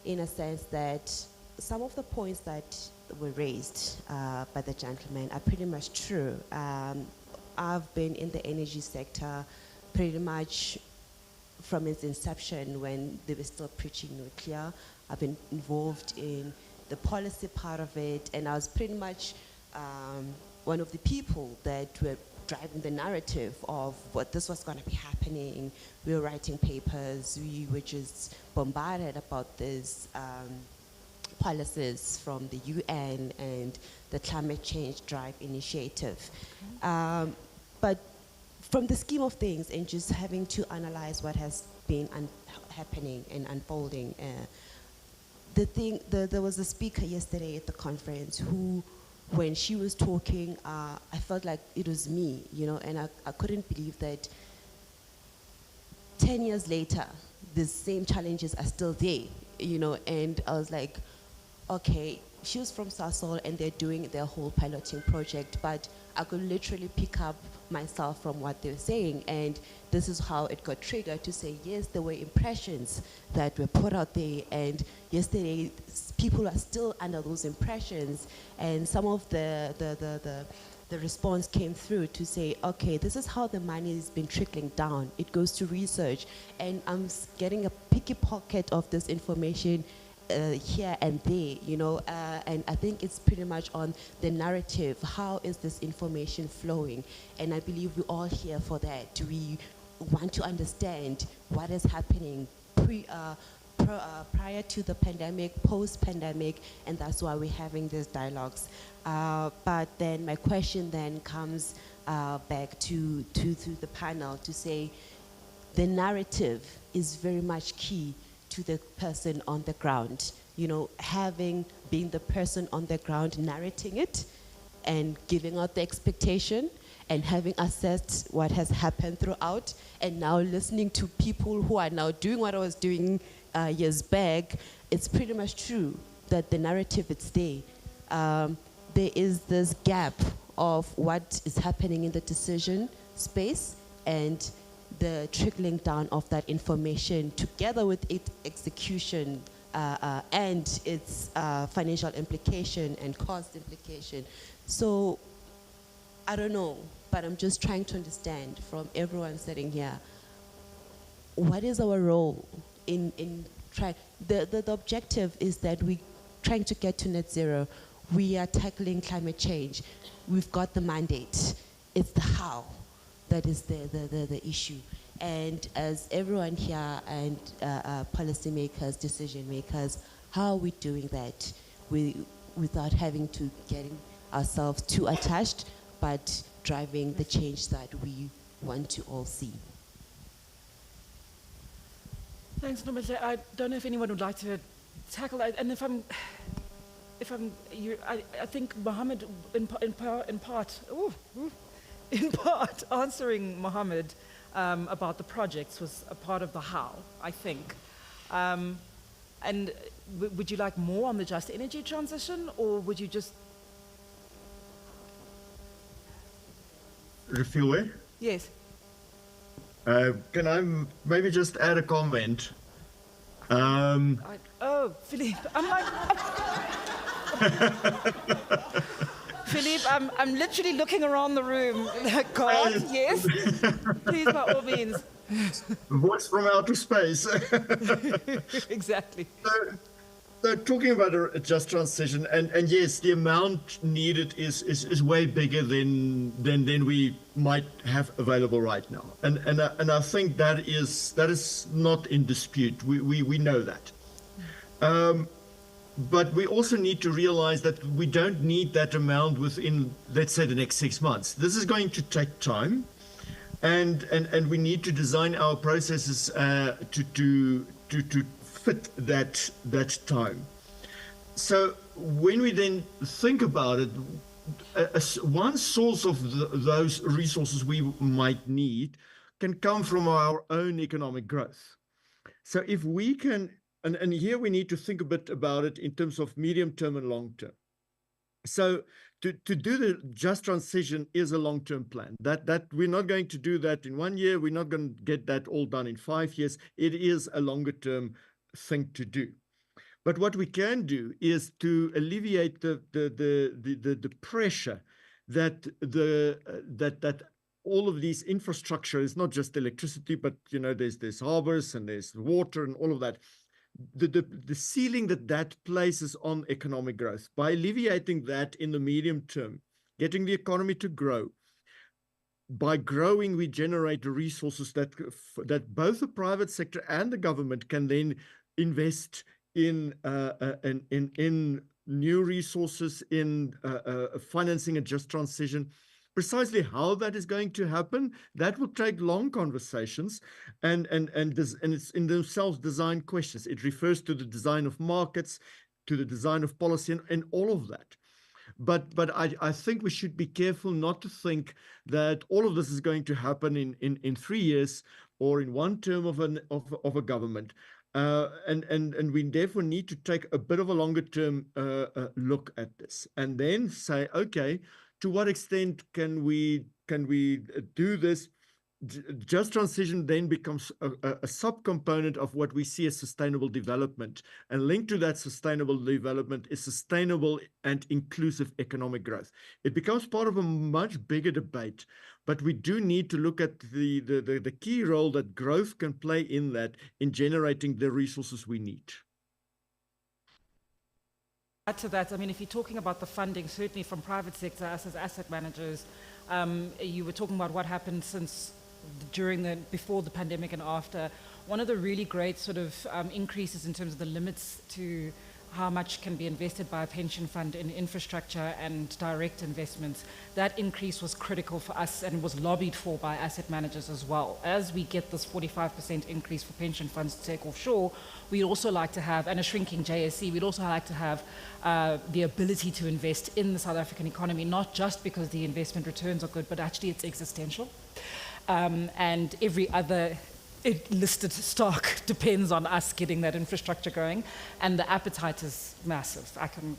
in a sense that some of the points that were raised by the gentleman are pretty much true. I've been in the energy sector pretty much from its inception when they were still preaching nuclear. I've been involved in the policy part of it, and I was pretty much one of the people that were driving the narrative of what this was going to be happening. We were writing papers, we were just bombarded about these policies from the UN and the Climate Change Drive Initiative. Okay. But from the scheme of things and just having to analyze what has been happening and unfolding, there was a speaker yesterday at the conference who when she was talking, I felt like it was me, you know, and I couldn't believe that 10 years later, the same challenges are still there, you know, and I was like, okay, she was from Sasol and they're doing their whole piloting project, but I could literally pick up myself from what they were saying, and this is how it got triggered to say, yes, there were impressions that were put out there, and yesterday people are still under those impressions, and some of the response came through to say, okay, this is how the money has been trickling down. It goes to research, and I'm getting a picky pocket of this information here and there, you know, and I think it's pretty much on the narrative. How is this information flowing? And I believe we're all here for that. We want to understand what is happening prior to the pandemic, post-pandemic, and that's why we're having these dialogues. But then my question then comes back to the panel to say the narrative is very much key to the person on the ground. You know, being the person on the ground narrating it and giving out the expectation and having assessed what has happened throughout, and now listening to people who are now doing what I was doing years back, it's pretty much true that the narrative is there. There is this gap of what is happening in the decision space and the trickling down of that information together with its execution and its financial implication and cost implication. So I don't know, but I'm just trying to understand from everyone sitting here, what is our role in trying? The objective is that we're trying to get to net zero. We are tackling climate change. We've got the mandate. It's the how that is the issue. And as everyone here and policymakers, decision makers, how are we doing that without having to getting ourselves too attached, but driving the change that we want to all see? Thanks, Nomahle. I don't know if anyone would like to tackle that. And I think Mohammed, in part, answering Mohammed about the projects was a part of the how, I think. And would you like more on the just energy transition, or would you just... Refiwe? Yes. Can I maybe just add a comment? Oh, Philippe, I'm like... Philippe, I'm literally looking around the room. God, yes? Please, by all means. Voice from outer space. Exactly. So talking about a just transition, and yes, the amount needed is way bigger than we might have available right now, and I think that is not in dispute. We know that. But we also need to realize that we don't need that amount within, let's say, the next 6 months. This is going to take time, and we need to design our processes to fit that time. So when we then think about it, one source of those resources we might need can come from our own economic growth. So if we can, and here we need to think a bit about it in terms of medium term and long term. So to do the just transition is a long-term plan. That we're not going to do that in 1 year. We're not going to get that all done in 5 years. It is a longer-term thing to do. But what we can do is to alleviate the pressure that all of these infrastructure is not just electricity, but you know there's harbors and there's water and all of that. The ceiling that places on economic growth, by alleviating that in the medium term, getting the economy to grow. By growing, we generate resources that both the private sector and the government can then invest in new resources, in financing a just transition. Precisely how that is going to happen, that will take long conversations, and it's in themselves design questions. It refers to the design of markets, to the design of policy, and all of that. But I think we should be careful not to think that all of this is going to happen in 3 years or in one term of a government. And we therefore need to take a bit of a longer term look at this and then say, okay, to what extent can we do this? Just transition then becomes a subcomponent of what we see as sustainable development. And linked to that sustainable development is sustainable and inclusive economic growth. It becomes part of a much bigger debate, but we do need to look at the key role that growth can play in that, in generating the resources we need. Add to that, I mean, if you're talking about the funding, certainly from private sector, us as asset managers, you were talking about what happened since before the pandemic and after. One of the really great sort of increases in terms of the limits to how much can be invested by a pension fund in infrastructure and direct investments, that increase was critical for us and was lobbied for by asset managers as well. As we get this 45% increase for pension funds to take offshore, we'd also like to have, and a shrinking JSE, we'd also like to have the ability to invest in the South African economy, not just because the investment returns are good, but actually it's existential. And every other listed stock depends on us getting that infrastructure going, and the appetite is massive.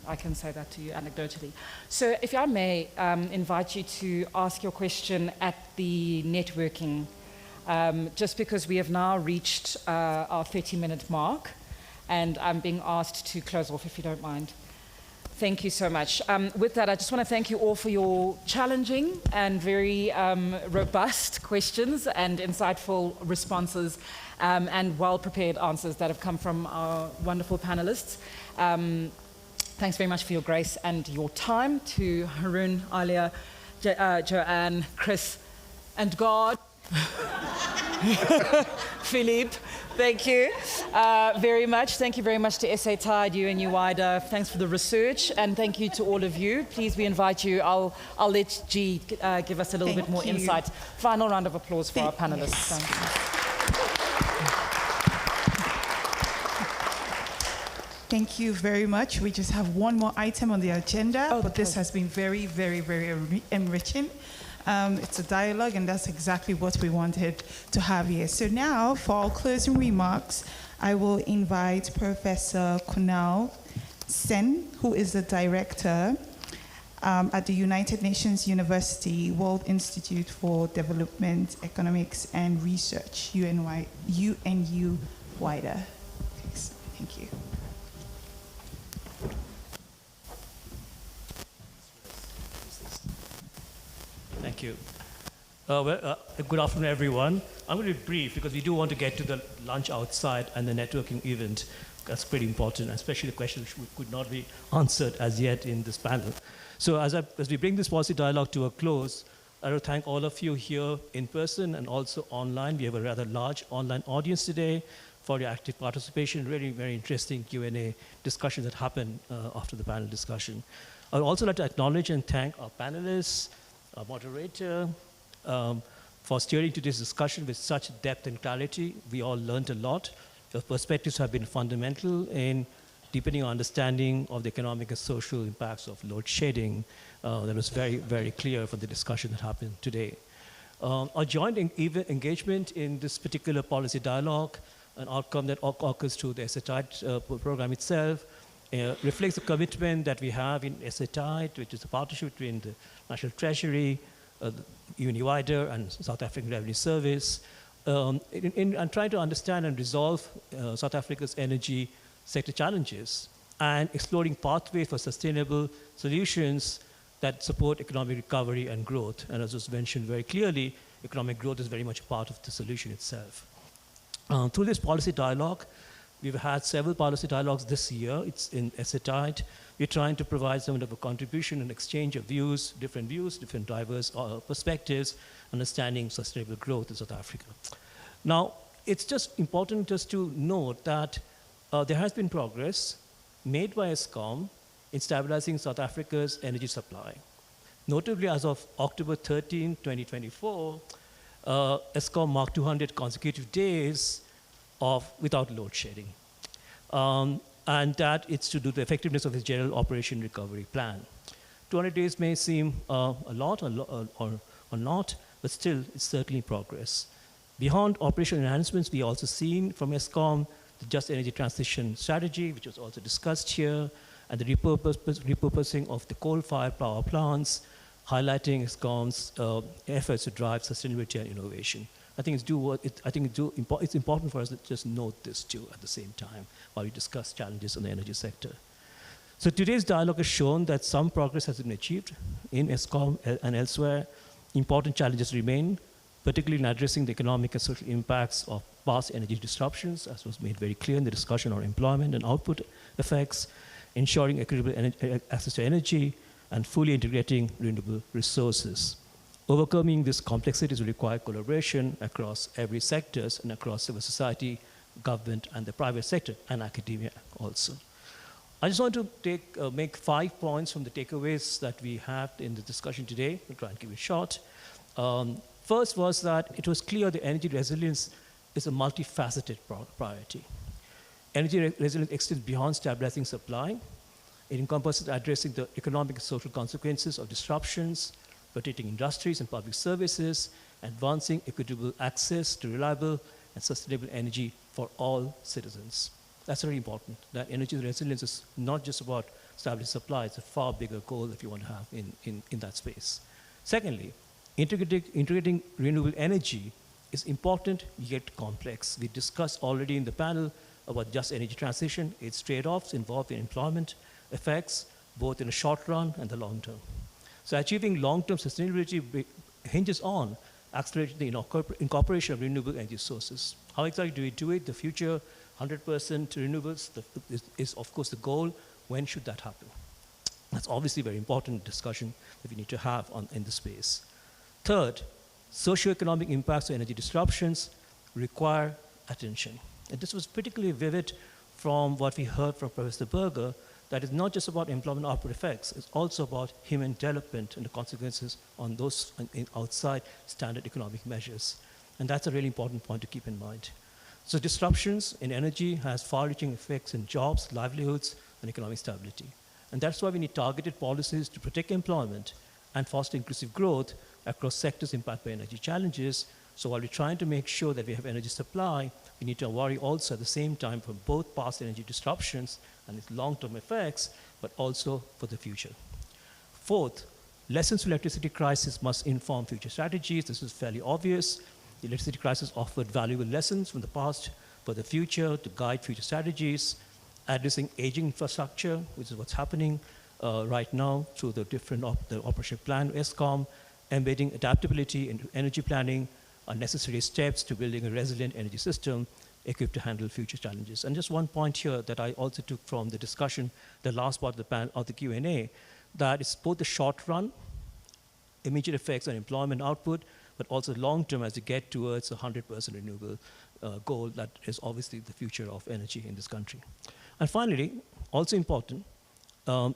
I can say that to you anecdotally. So if I may invite you to ask your question at the networking, just because we have now reached our 30-minute mark, and I'm being asked to close off, if you don't mind. Thank you so much. With that, I just want to thank you all for your challenging and very robust questions and insightful responses and well-prepared answers that have come from our wonderful panelists. Thanks very much for your grace and your time. To Haroon, Alia, Joanne, Chris, and God. Philippe, thank you very much. Thank you very much to SA Tide, UNU-WIDER. Thanks for the research, and thank you to all of you. Please, we invite you. I'll let G give us a little bit more insight. Final round of applause for our panelists. Yes. Thank you very much. We just have one more item on the agenda, but this has been very, very, very enriching. It's a dialogue, and that's exactly what we wanted to have here. So now, for our closing remarks, I will invite Professor Kunal Sen, who is the director at the United Nations University World Institute for Development, Economics and Research, UNU-WIDER. Thank you. Thank you. Good afternoon, everyone. I'm going to be brief because we do want to get to the lunch outside and the networking event. That's pretty important, especially the question which could not be answered as yet in this panel. So as we bring this policy dialogue to a close, I want to thank all of you here in person and also online. We have a rather large online audience today for your active participation. Really very interesting Q&A discussion that happened after the panel discussion. I would also like to acknowledge and thank our panelists, our moderator, for steering today's discussion with such depth and clarity. We all learned a lot. Your perspectives have been fundamental in deepening our understanding of the economic and social impacts of load shedding. That was very, very clear from the discussion that happened today. Our joint engagement in this particular policy dialogue, an outcome that occurs through the SATIDE program itself, reflects the commitment that we have in SATIDE, which is a partnership between the National Treasury, UNU-WIDER, and South African Revenue Service, in trying to understand and resolve South Africa's energy sector challenges and exploring pathways for sustainable solutions that support economic recovery and growth. And as was mentioned very clearly, economic growth is very much a part of the solution itself. Through this policy dialogue, we've had several policy dialogues this year. It's in SATIDE. We're trying to provide some of a contribution and exchange of views, different diverse perspectives, understanding sustainable growth in South Africa. Now, it's just important just to note that there has been progress made by Eskom in stabilizing South Africa's energy supply. Notably, as of October 13, 2024, Eskom marked 200 consecutive days without load shedding. And that it's to do the effectiveness of its general operation recovery plan. 200 days may seem a lot or not, but still, it's certainly progress. Beyond operational enhancements, we also seen from ESCOM the Just Energy Transition Strategy, which was also discussed here, and the repurposing of the coal-fired power plants, highlighting ESCOM's efforts to drive sustainability and innovation. I think it's important for us to just note this too at the same time while we discuss challenges in the energy sector. So today's dialogue has shown that some progress has been achieved in ESCOM and elsewhere. Important challenges remain, particularly in addressing the economic and social impacts of past energy disruptions, as was made very clear in the discussion on employment and output effects, ensuring equitable access to energy, and fully integrating renewable resources. Overcoming these complexities will require collaboration across every sectors and across civil society, government, and the private sector, and academia also. I just want to make 5 points from the takeaways that we have in the discussion today. We'll try and keep it short. First was that it was clear that energy resilience is a multifaceted priority. Energy resilience extends beyond stabilizing supply. It encompasses addressing the economic and social consequences of disruptions, protecting industries and public services, advancing equitable access to reliable and sustainable energy for all citizens. That's very important, that energy resilience is not just about stabilizing supply, it's a far bigger goal that you want to have in that space. Secondly, integrating renewable energy is important yet complex. We discussed already in the panel about just energy transition, its trade-offs involved in employment effects, both in the short run and the long term. So achieving long-term sustainability hinges on accelerating the incorporation of renewable energy sources. How exactly do we do it? The future 100% renewables is of course the goal. When should that happen? That's obviously a very important discussion that we need to have in the space. Third, socioeconomic impacts of energy disruptions require attention. And this was particularly vivid from what we heard from Professor Berger, that it's not just about employment output effects, it's also about human development and the consequences on those outside standard economic measures. And that's a really important point to keep in mind. So disruptions in energy has far-reaching effects in jobs, livelihoods, and economic stability. And that's why we need targeted policies to protect employment and foster inclusive growth across sectors impacted by energy challenges. So while we're trying to make sure that we have energy supply, we need to worry also at the same time for both past energy disruptions and its long-term effects, but also for the future. Fourth, lessons from the electricity crisis must inform future strategies. This is fairly obvious. The electricity crisis offered valuable lessons from the past for the future to guide future strategies, addressing aging infrastructure, which is what's happening right now through the different the operational plan, ESCOM, embedding adaptability into energy planning are necessary steps to building a resilient energy system equipped to handle future challenges. And just one point here that I also took from the discussion, the last part of the panel, of the Q&A, that it's both the short run, immediate effects on employment output, but also long term as we get towards a 100% renewable goal that is obviously the future of energy in this country. And finally, also important,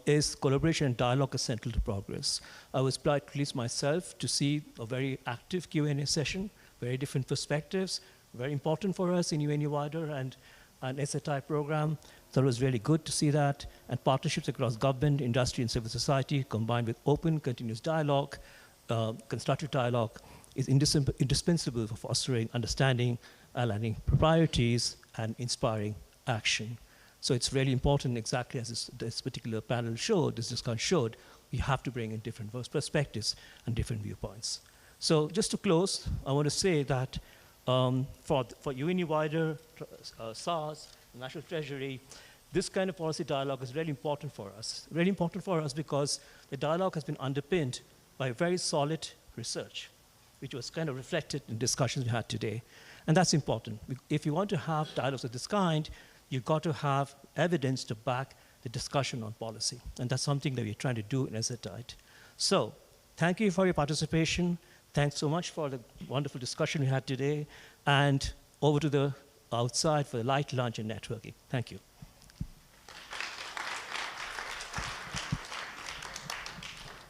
is collaboration and dialogue is central to progress. I was pleased myself to see a very active Q&A session, very different perspectives, very important for us in UNU-WIDER and SSI program. So it was really good to see that. And partnerships across government, industry, and civil society combined with open, continuous dialogue, constructive dialogue is indispensable for fostering understanding, aligning priorities, and inspiring action. So it's really important, exactly as this particular panel showed, this discussion showed, we have to bring in different perspectives and different viewpoints. So just to close, I want to say that for UNU-WIDER, SARS, National Treasury, this kind of policy dialogue is really important for us. Really important for us because the dialogue has been underpinned by very solid research, which was kind of reflected in discussions we had today. And that's important. If you want to have dialogues of this kind, you've got to have evidence to back the discussion on policy. And that's something that we're trying to do in SSI. So thank you for your participation. Thanks so much for the wonderful discussion we had today. And over to the outside for the light lunch and networking. Thank you.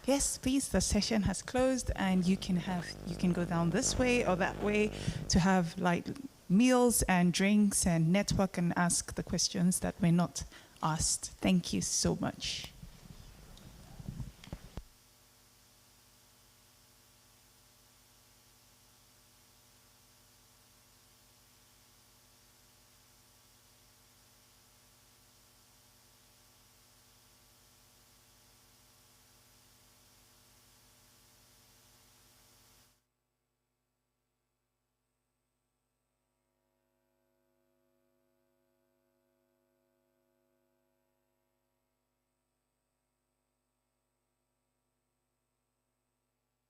Yes, please, the session has closed and you can go down this way or that way to have like meals and drinks and network and ask the questions that were not asked. Thank you so much.